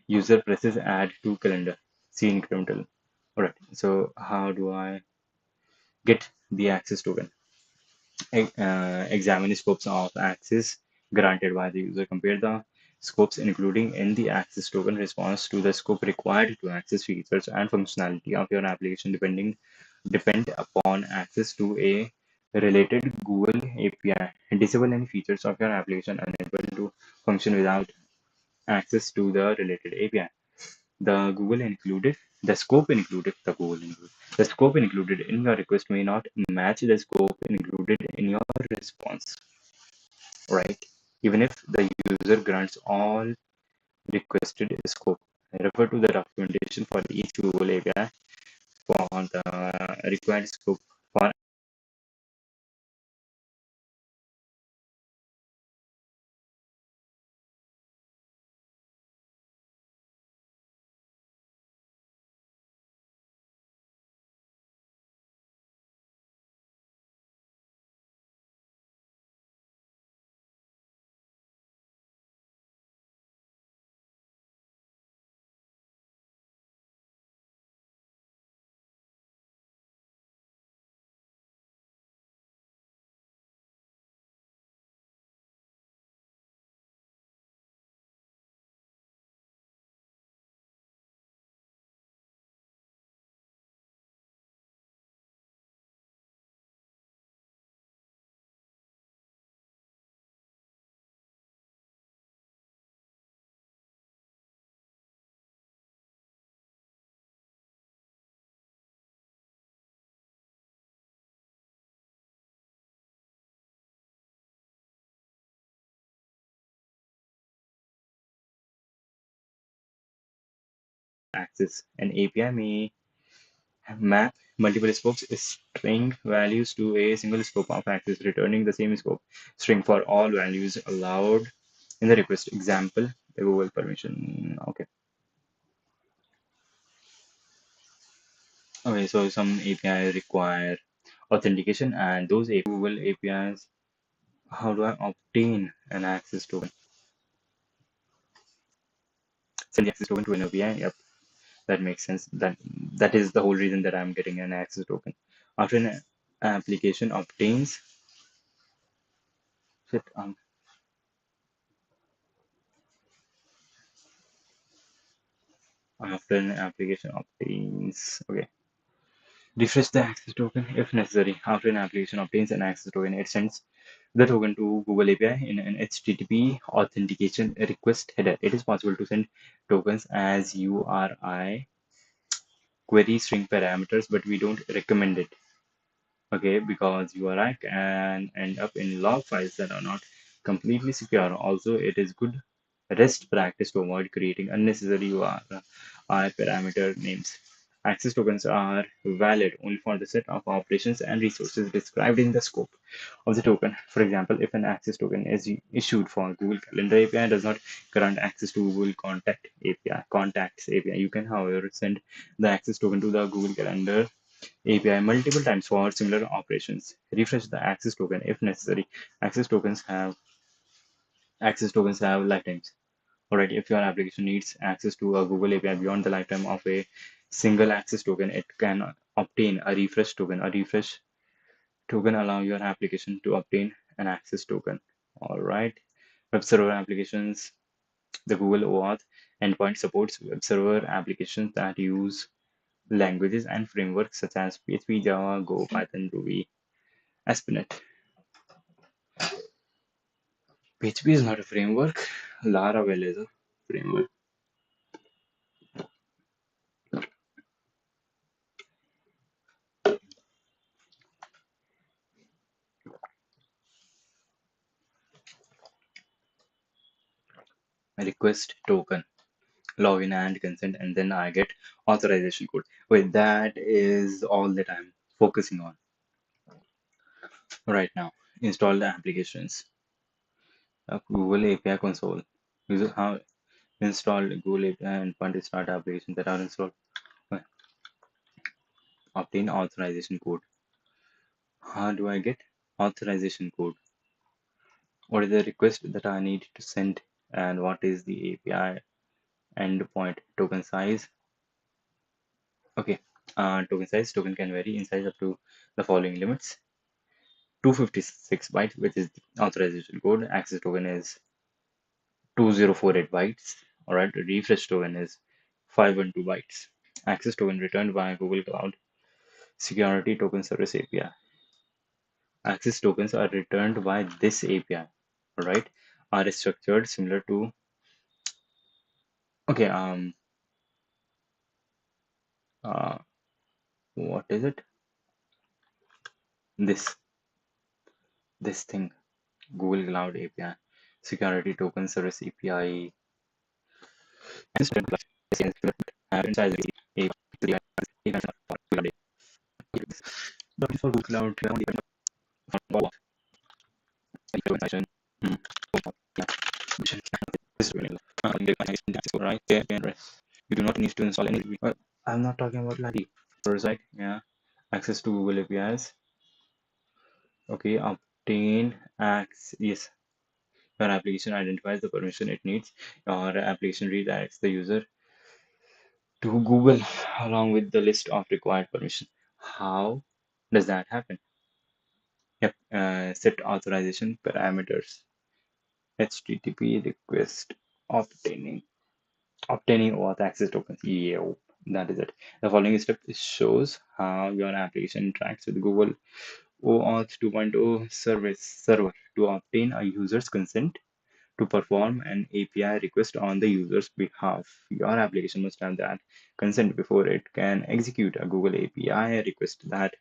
user presses add to calendar. See incremental. Alright, so how do I get the access token? Examine the scopes of access granted by the user. Compare the scopes including in the access token response to the scope required to access features and functionality of your application depend upon access to a related Google API. Disable any features of your application unable to function without access to the related API. The scope included in your request may not match the scope included in your response, right? Even if the user grants all requested scope. Refer to the documentation for each Google API for the required scope for access. An API may Map multiple scopes string values to a single scope of access, returning the same scope string for all values allowed in the request. Example, the Google permission. Okay. Okay, so some API require authentication, and those Google APIs, how do I obtain an access token? Send the access token to an API. Yep, that makes sense. That is the whole reason that I'm getting an access token. After an application obtains, shit, after an application obtains, okay, refresh the access token if necessary. After an application obtains an access token, it sends the token to Google API in an HTTP authentication request header. It is possible to send tokens as URI query string parameters, but we don't recommend it. Okay, because URI can end up in log files that are not completely secure. Also, it is good REST practice to avoid creating unnecessary URI parameter names. Access tokens are valid only for the set of operations and resources described in the scope of the token. For example, if an access token is issued for Google Calendar API does not grant access to Google Contacts API, you can, however, send the access token to the Google Calendar API multiple times for similar operations. Refresh the access token if necessary. Access tokens have access tokens have lifetimes. Alright, if your application needs access to a Google API beyond the lifetime of a single access token, it can obtain a refresh token. A refresh token allow your application to obtain an access token. Alright. Web server applications, the Google OAuth endpoint supports web server applications that use languages and frameworks such as PHP, Java, Go, Python, Ruby, ASP.NET. PHP is not a framework. Laravel is a framework. Request token, login and consent, and then I get authorization code. Wait, that is all that I'm focusing on right now. Install the applications. Google API console. User how install Google API endpoint to start applications that are installed. Uh, Obtain authorization code. How do I get authorization code? What is the request that I need to send? And what is the API endpoint token size? Okay, token size. Token can vary in size up to the following limits: 256 bytes, which is the authorization code. Access token is 2048 bytes. All right, refresh token is 512 bytes. Access token returned by Google Cloud Security Token Service API. Access tokens are returned by this API. All right, are structured similar to, okay, uh, what is it? This this thing, Google Cloud API, Security Token Service API. For Google Cloud, right? You do not need to install any. I'm not talking about Lari. Right? Yeah. Access to Google APIs. Okay. Obtain access. Yes. Your application identifies the permission it needs. Your application redirects the user to Google along with the list of required permission. How does that happen? Yep. Set authorization parameters. HTTP request obtaining OAuth access tokens. Yeah, that is it. The following step shows how your application interacts with Google OAuth 2.0 service server to obtain a user's consent to perform an API request on the user's behalf. Your application must have that consent before it can execute a Google API request that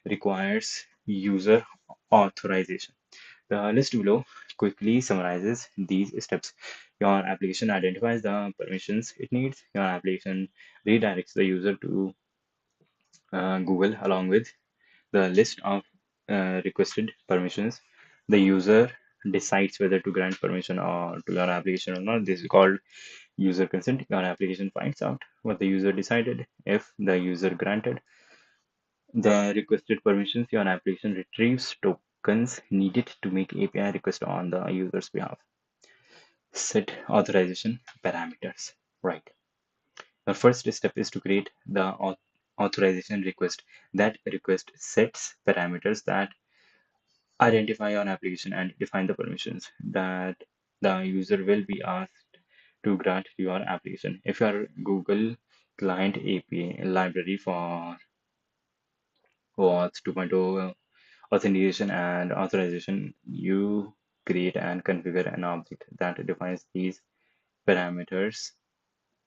requires user authorization. The list below quickly summarizes these steps. Your application identifies the permissions it needs. Your application redirects the user to Google along with the list of requested permissions. The user decides whether to grant permission or to your application or not. This is called user consent. Your application finds out what the user decided. If the user granted the requested permissions, your application retrieves tokens needed to make API request on the user's behalf. Set authorization parameters. Right. The first step is to create the authorization request. That request sets parameters that identify your application and define the permissions that the user will be asked to grant to your application. If your Google Client API library for OAuth 2.0 authentication and authorization, you create and configure an object that defines these parameters.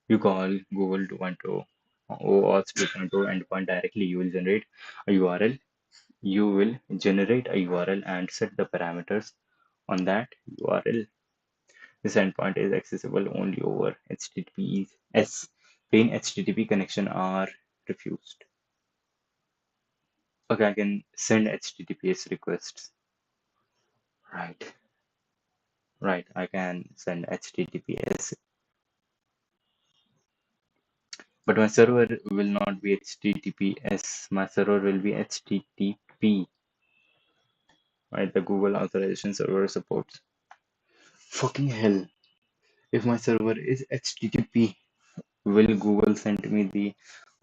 You call Google 2.0 OAuth 2.0 endpoint directly. You will generate a URL. You will generate a URL and set the parameters on that URL. This endpoint is accessible only over HTTPS. Plain HTTP connection are refused. Okay, I can send HTTPS requests. Right, right. I can send HTTPS, but my server will not be HTTPS. My server will be HTTP. Right, the Google authorization server supports. Fucking hell. If my server is HTTP, will Google send me the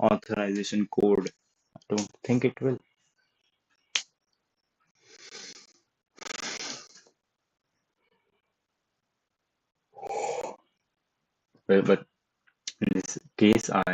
authorization code? I don't think it will. Well, but in this case, I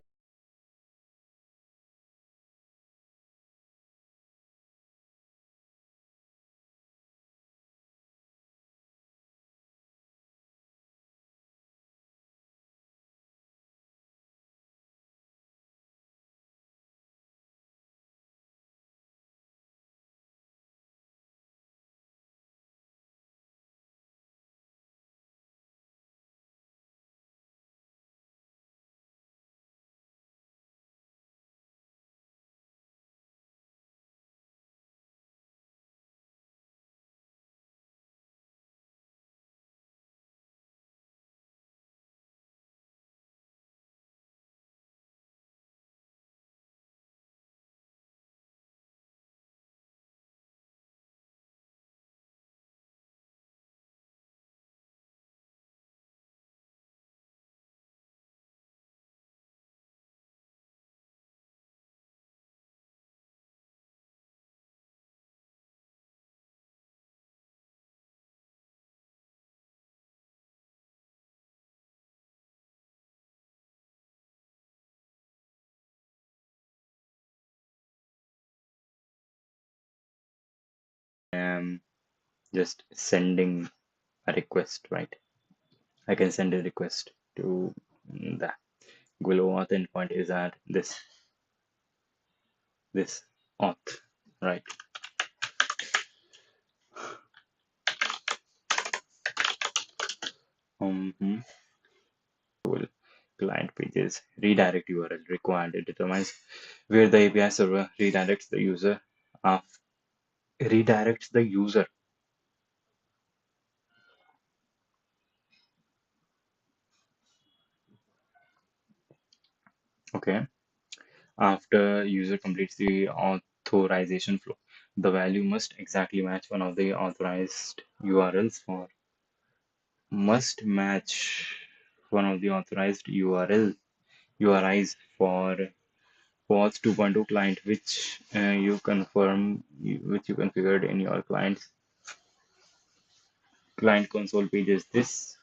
am just sending a request, right? I can send a request to the Google auth endpoint is at this auth, right? Um, Google client pages redirect URL required. It determines where the API server redirects the user. Of redirects the user. Okay. After user completes the authorization flow, the value must exactly match one of the authorized URLs for must match one of the authorized URIs for POS 2.2 client, which which you configured in your client console pages. This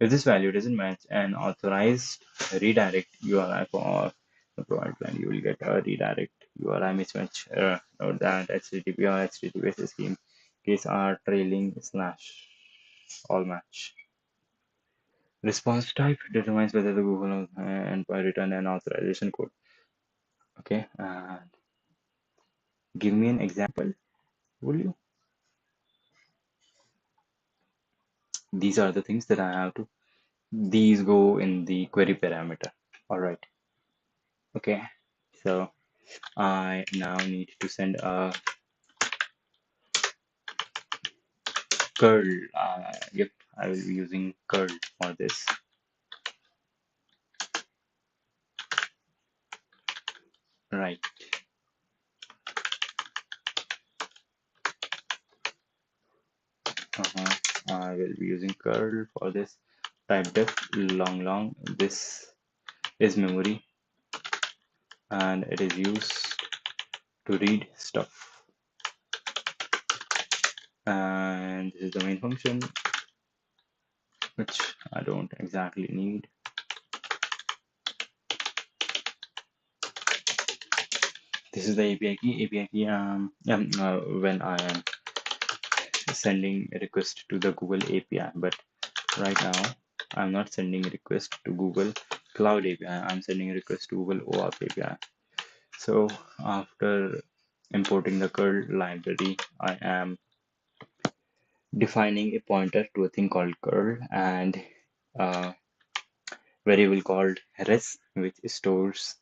If this value doesn't match an authorized redirect URI for the provided plan, you will get a redirect URI mismatch error. Note that HTTP or HTTPS scheme case are trailing slash all match. Response type determines whether the Google endpoint return an authorization code. Okay, give me an example, will you? These are the things that I have to. These go in the query parameter. All right. Okay. So I now need to send a curl. Yep, I will be using curl for this. Right. I will be using curl for this. Type def long. This is memory and it is used to read stuff. And this is the main function, which I don't exactly need. This is the API key. When I am sending a request to the Google API, but right now I'm not sending a request to Google Cloud API. I'm sending a request to Google OAuth API. So after importing the curl library, I am defining a pointer to a thing called curl and a variable called res, which stores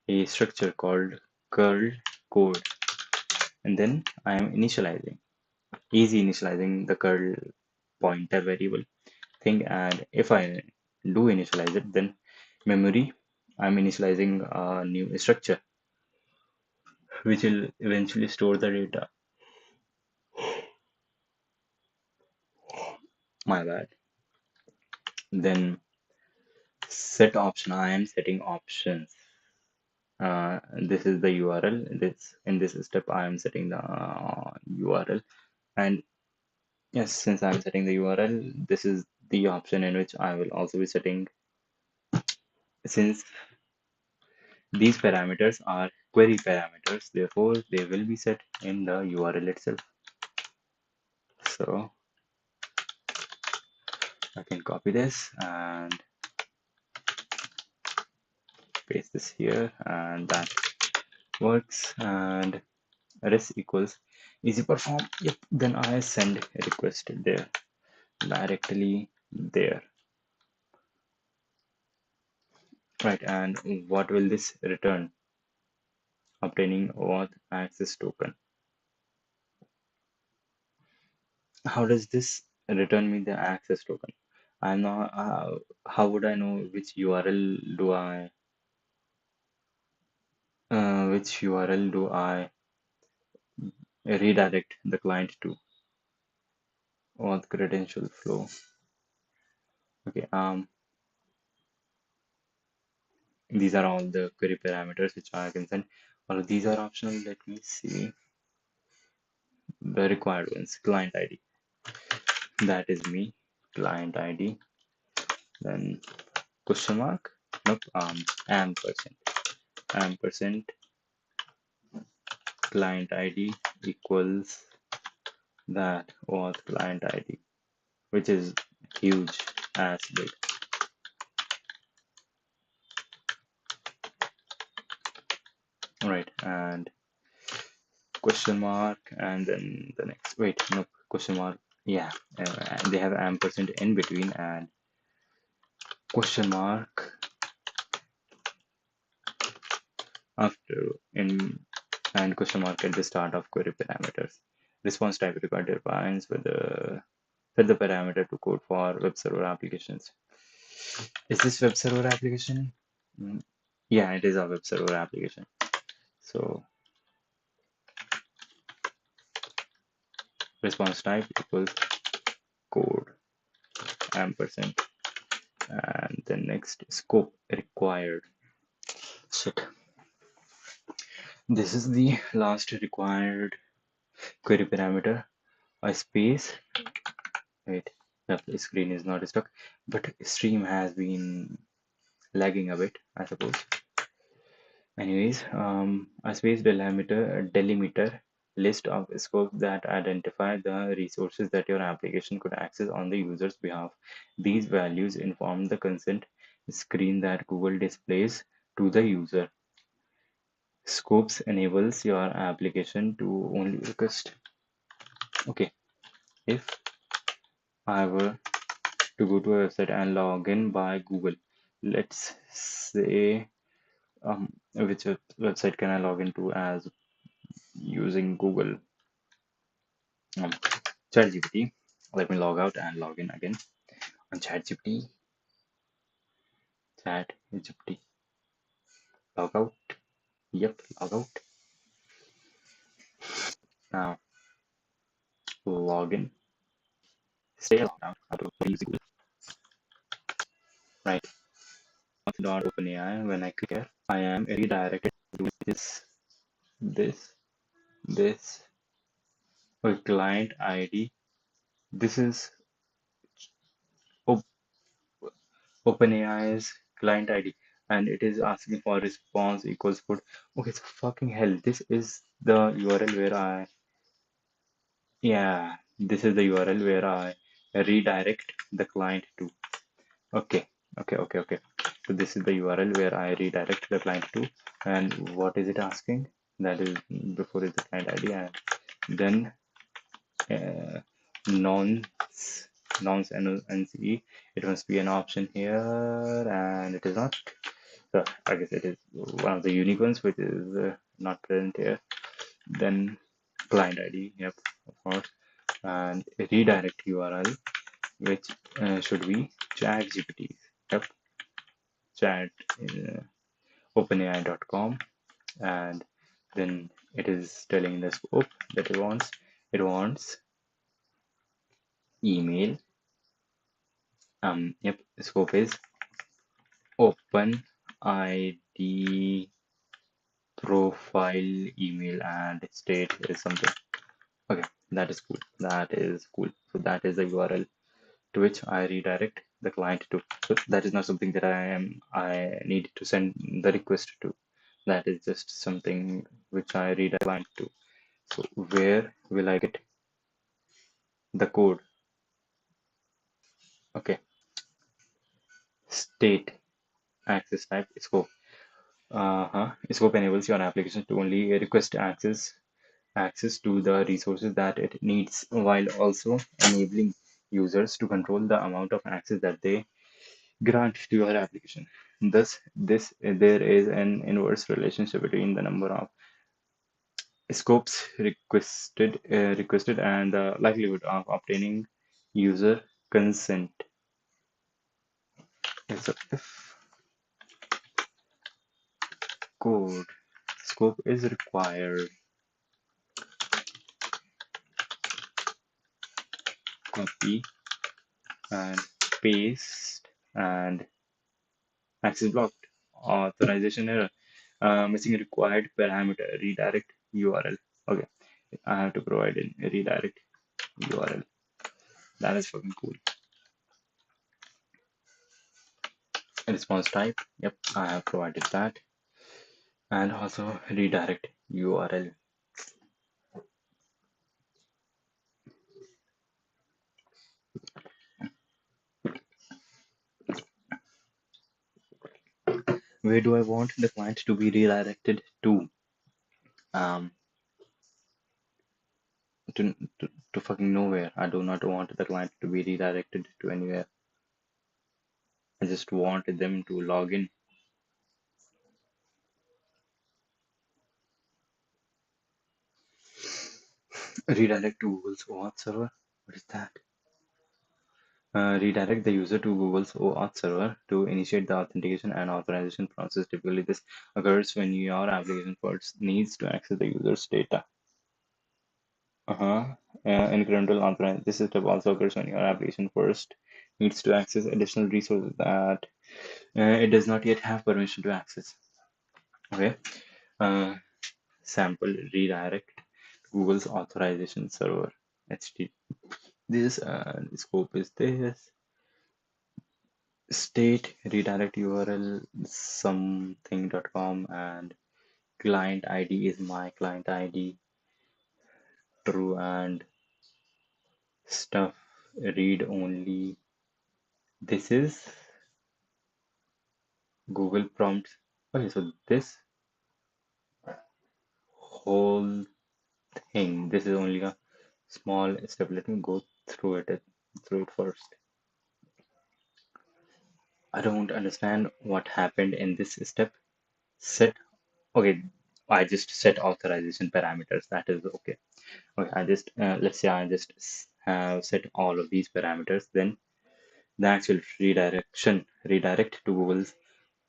a structure called curl code. And then I am easy initializing the curl pointer variable thing. And if I do initialize it, then memory, I'm initializing a new structure which will eventually store the data. My bad. Then set option, I am setting options. This is the URL. In this step, I am setting the URL. And yes, since I'm setting the URL, this is the option in which I will also be setting, since these parameters are query parameters, therefore they will be set in the URL itself. So I can copy this and paste this here, and that works. And res equals easy perform. Yep, then I send a request there directly there. Right, and what will this return? Obtaining auth access token. How does this return me the access token? I'm not. How would I know which URL do I redirect the client to? Auth credential flow. Okay. These are all the query parameters which I can send. All of these are optional. Let me see the required ones. Client ID. That is me. Client ID. Then question mark. Nope. Ampersand. Ampersand client ID equals that auth client ID, which is huge as big. Right, and question mark, and then the next. Wait, no, question mark. Yeah, they have ampersand in between and question mark after in and question mark at the start of query parameters. Response type required defines whether set the parameter to code for web server applications. Is this web server application? Mm, yeah, it is a web server application. So response type equals code ampersand, and the next scope required. Shit. This is the last required query parameter. A space. Wait, the screen is not stuck, but stream has been lagging a bit, I suppose. Anyways, a space delimiter list of scopes that identify the resources that your application could access on the user's behalf. These values inform the consent screen that Google displays to the user. Scopes enables your application to only request. Okay, if I were to go to a website and log in by Google, let's say which website can I log into as using Google um, ChatGPT. Let me log out and log in again on ChatGPT. ChatGPT. Log out. Yep, log out. Now log in. Stay logged out. How to use Google. Right. .openai. When I click here, I am redirected to this, this client ID. This is OpenAI's client ID, and it is asking for response equals code. Okay, so fucking hell, this is the URL where yeah, this is the URL where I redirect the client to. Okay, okay. So this is the URL where I redirect the client to, and what is it asking? That is before is the client ID, and then uh, nonce nonce nce. It must be an option here, and it is not. So I guess it is one of the unique ones which is not present here. Then client ID, yep, of course, and redirect URL, which should be chat GPT. Yep, chat uh, openai.com, and then it is telling the scope that it wants. It wants email. Yep, the scope is open ID profile email and state is something. Okay, that is cool. That is cool. So that is the URL to which I redirect the client to. So that is not something that I need to send the request to. That is just something which I redirect the client to. So where will I get the code? Okay, state access type scope. Scope enables your application to only request access to the resources that it needs, while also enabling users to control the amount of access that they grant to your application. Thus, there is an inverse relationship between the number of scopes requested and the likelihood of obtaining user consent. So if code scope is required, copy and paste, and access blocked, authorization error, missing required parameter, redirect URL. Okay, I have to provide a redirect URL. That is fucking cool. Response type, yep, I have provided that, and also redirect URL. Where do I want the client to be redirected to? Um, to fucking nowhere. I do not want the client to be redirected to anywhere. I just want them to log in. Redirect to Google's OAuth server. What is that? Redirect the user to Google's OAuth server to initiate the authentication and authorization process. Typically, this occurs when your application first needs to access the user's data. Incremental authorization. This step also occurs when your application first needs to access additional resources that it does not yet have permission to access. Okay. Uh, Sample redirect Google's authorization server. HT. This scope is this. State redirect URL something.com, and client ID is my client ID. True, and stuff read only. This is Google prompts. Okay, so this whole thing, this is only a small step. Let me go through it first. I don't understand what happened in this step. set. Okay, I just set authorization parameters. That is okay. Okay, I just let's say I just have set all of these parameters. Then the actual redirect to Google's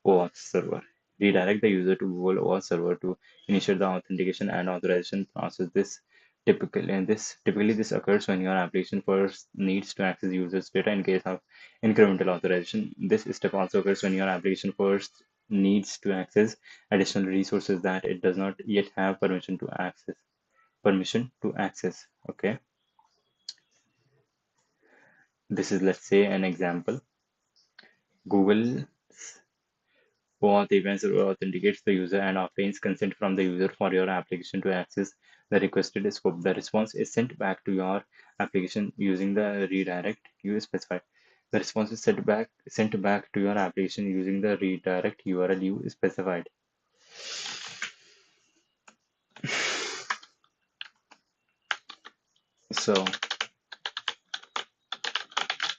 OAuth server. Redirect the user to Google OAuth server to initiate the authentication and authorization process. Typically this occurs when your application first needs to access users' data in case of incremental authorization. This step also occurs when your application first needs to access additional resources that it does not yet have permission to access. Okay, this is, let's say, an example. Google OAuth events authenticates the user and obtains consent from the user for your application to access the requested scope. The response is sent back to your application using the redirect you specified. The response is sent back to your application using the redirect URL you specified. So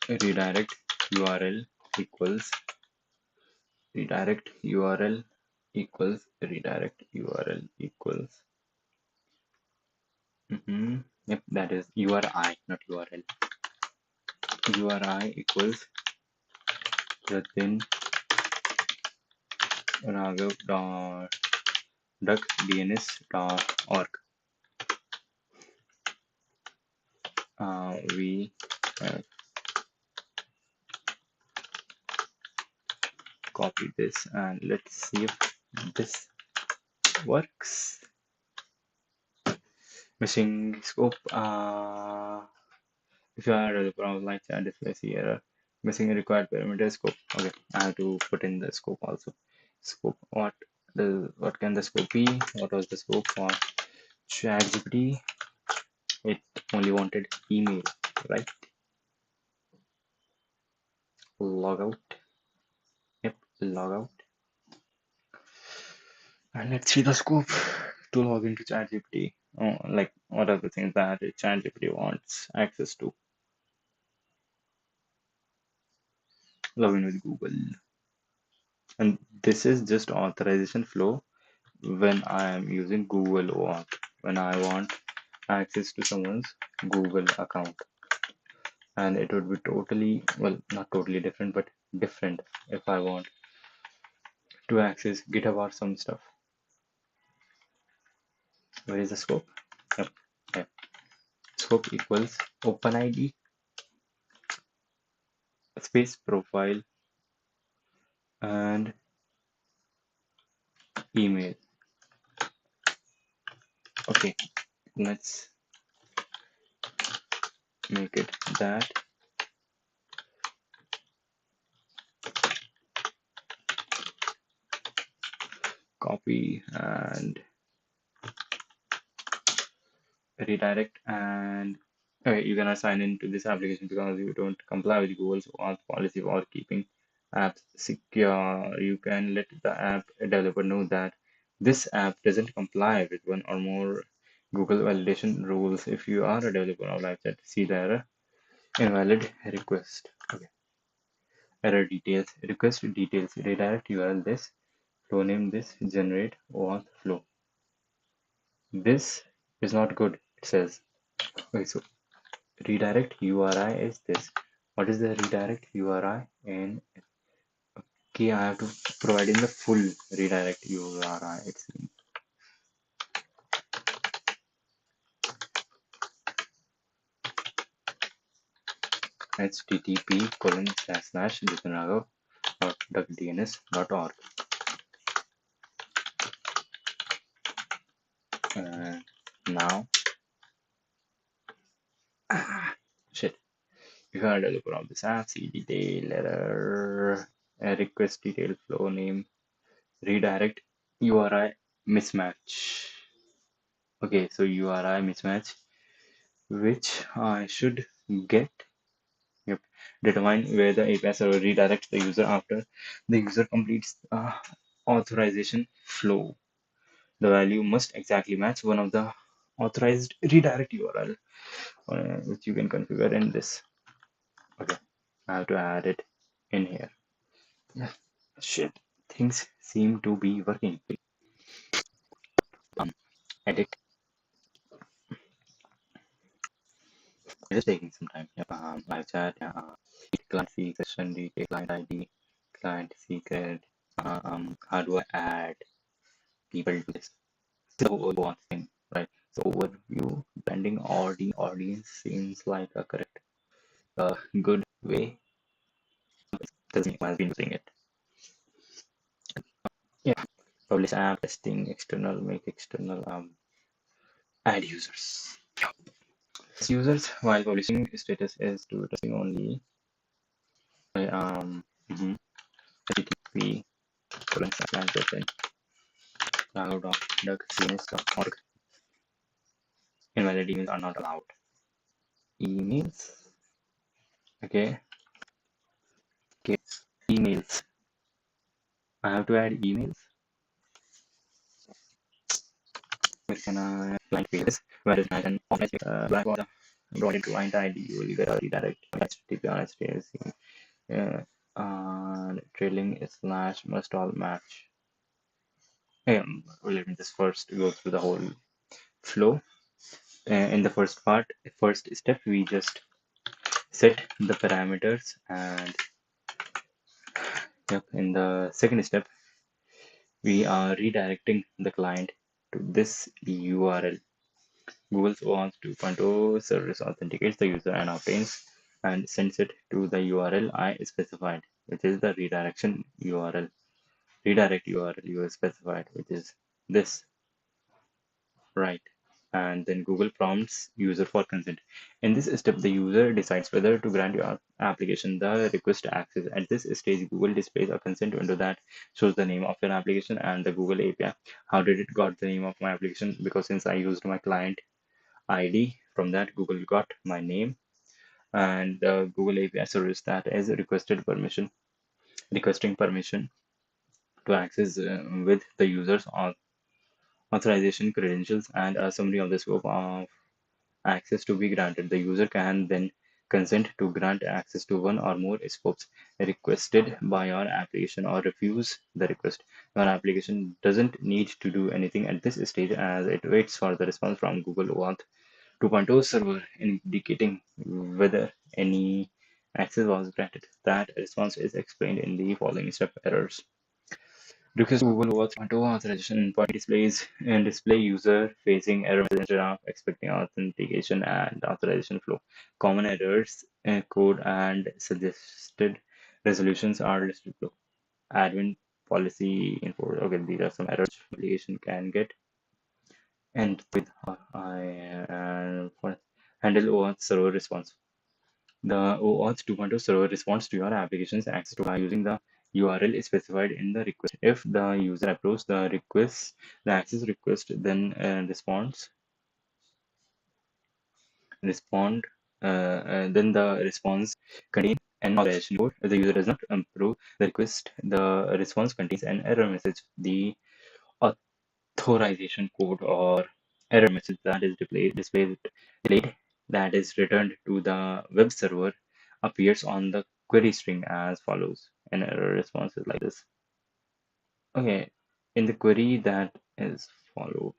redirect URL equals redirect URL redirect URL equals yep, that is URI, not URL. URI equals Jatin Raghav dot duckdns.org. We have copied this and let's see if this works. Missing scope. If you are a problem like chat displays error, missing a required parameter scope. Okay, I have to put in the scope also. Scope. What can the scope be? What was the scope for ChatGPT? It only wanted email, right? Log out. Yep, log out. And let's see the scope to log into ChatGPT. Like what are the things that ChatGPT wants access to? Login with Google. And this is just authorization flow when I am using Google OAuth. When I want access to someone's Google account. And it would be totally, well, not totally different, but different if I want to access GitHub or some stuff. Where is the scope? Yep. Yep. Scope equals OpenID space profile and email. Okay, let's make it that. Copy and redirect, and okay, you cannot sign into this application because you don't comply with Google's auth policy for keeping apps secure. You can let the app developer know that this app doesn't comply with one or more Google validation rules. If you are a developer of live chat, see the error. Invalid request. Okay. Error details. Request details. Redirect URL this. Flow name this. Generate auth flow. This is not good, it says. Okay, so redirect URI is this. What is the redirect URI? And okay, I have to provide in the full redirect URI. It's http://jitinraghav.duckdns.org. And now, shit. If you are a developer of this app, see detail error, request detail flow name, redirect URI mismatch. Okay, so URI mismatch, which I should get. Yep. Determine where the API server redirects the user after the user completes the authorization flow. The value must exactly match one of the authorized redirect URL, which you can configure in this. Okay, I have to add it in here. Shit. things seem to be working. Um, Edit. It is taking some time. Yeah. Live chat. Yeah. Client secret session detail, client ID, client secret. How do I add people to this? The one thing, right? So overview, blending audience seems like a correct, good way. Doesn't mean I've been using it. Yeah. Publish app, testing, external, make external, add users. Users while publishing status is to testing only. Mhm. HTTP cloud.duck.cns.org. Invalid emails are not allowed. Emails. Okay. Okay. Emails. I have to add emails. Where can I client pages? Where is my brought into client ID? You will get a redirect. HTTP on HTTP. Trailing slash must all match. Let me just first go through the whole flow. In the first step, we just set the parameters, and yep, in the second step, we are redirecting the client to this URL. Google's OAuth 2.0 service authenticates the user and obtains and sends it to the URL I specified, which is the redirection URL. Redirect URL you specified, which is this, right? And then Google prompts user for consent. In this step, the user decides whether to grant your application the request access. At this stage, Google displays a consent window that shows the name of your application and the Google API. How did it got the name of my application? Because since I used my client ID, from that Google got my name, and the Google API service that is requesting permission to access with the user's authorization credentials and a summary of the scope of access to be granted. The user can then consent to grant access to one or more scopes requested by your application or refuse the request. Your application doesn't need to do anything at this stage as it waits for the response from Google OAuth 2.0 server indicating whether any access was granted. That response is explained in the following step: errors. Request Google OAuth 2.0 authorization point displays and display user facing error message instead of expecting authentication and authorization flow. Common errors, code and suggested resolutions are listed below. Admin policy info. Okay, these are some errors application can get. And with for handle OAuth server response. The OAuth 2.0 server responds to your application's access to by using the URL specified in the request. If the user approves the request, the access request then respond then the response contains an authorization code. If the user does not approve the request, the response contains an error message. The authorization code or error message that is delayed that is returned to the web server appears on the query string as follows. An error response is like this. Okay, in the query that is followed.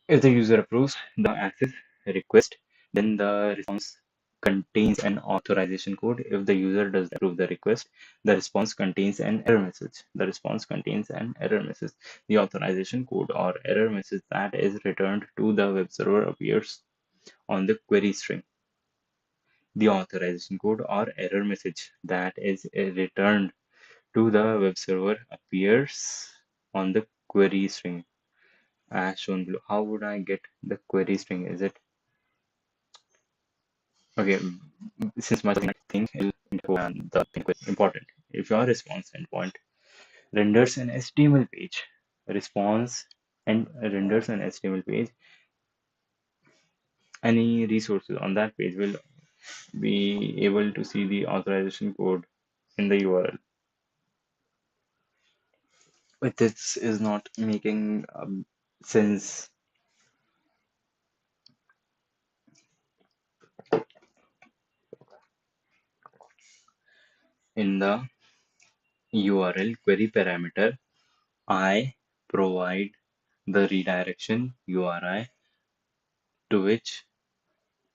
If the user approves the access request, then the response contains an authorization code. If the user does not approve the request, the response contains an error message. The response contains an error message. The authorization code or error message that is returned to the web server appears on the query string. The authorization code or error message that is returned to the web server appears on the query string as shown below. How would I get the query string? Is it okay? Since my thing is the thing is important. If your response endpoint renders an HTML page, response and renders an HTML page, any resources on that page will be able to see the authorization code in the URL. But this is not making sense. In the URL query parameter, I provide the redirection URI to which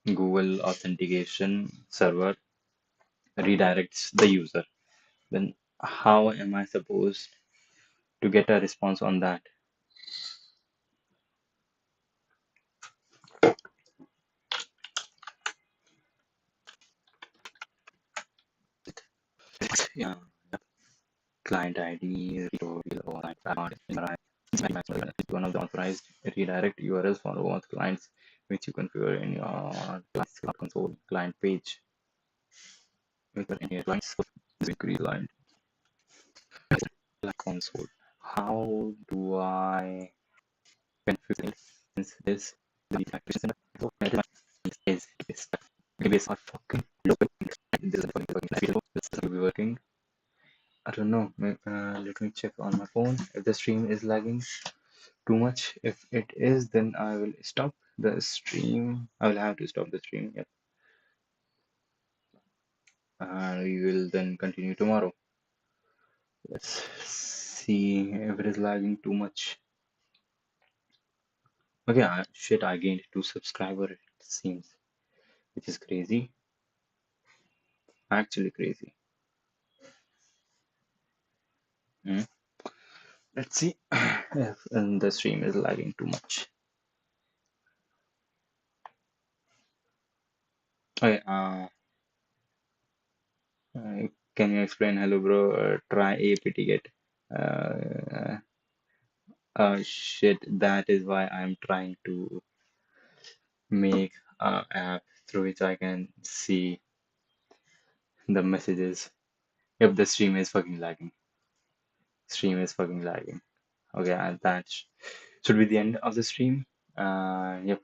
Google authentication server redirects the user. Then how am I supposed to get a response on that? Yeah, client ID, one of the authorized redirect URLs for both clients, which you configure in your Cloud Console client page. With any clients, client console. How do I configure this? The deactivation is maybe it's not fucking local. This will be working. I don't know. Let me check on my phone if the stream is lagging too much. If it is, then I will stop the stream. I will have to stop the stream. Yep. We will then continue tomorrow. Let's see if it is lagging too much. Okay, shit, I gained 2 subscribers, it seems, which is crazy. Actually crazy. Hmm. Let's see if the stream is lagging too much. Okay, can you explain? Hello, bro. Try apt get. Uh, Shit, that is why I'm trying to make an app through which I can see the messages. If the stream is fucking lagging. Stream is fucking lagging. Okay, and that should be the end of the stream. Yep.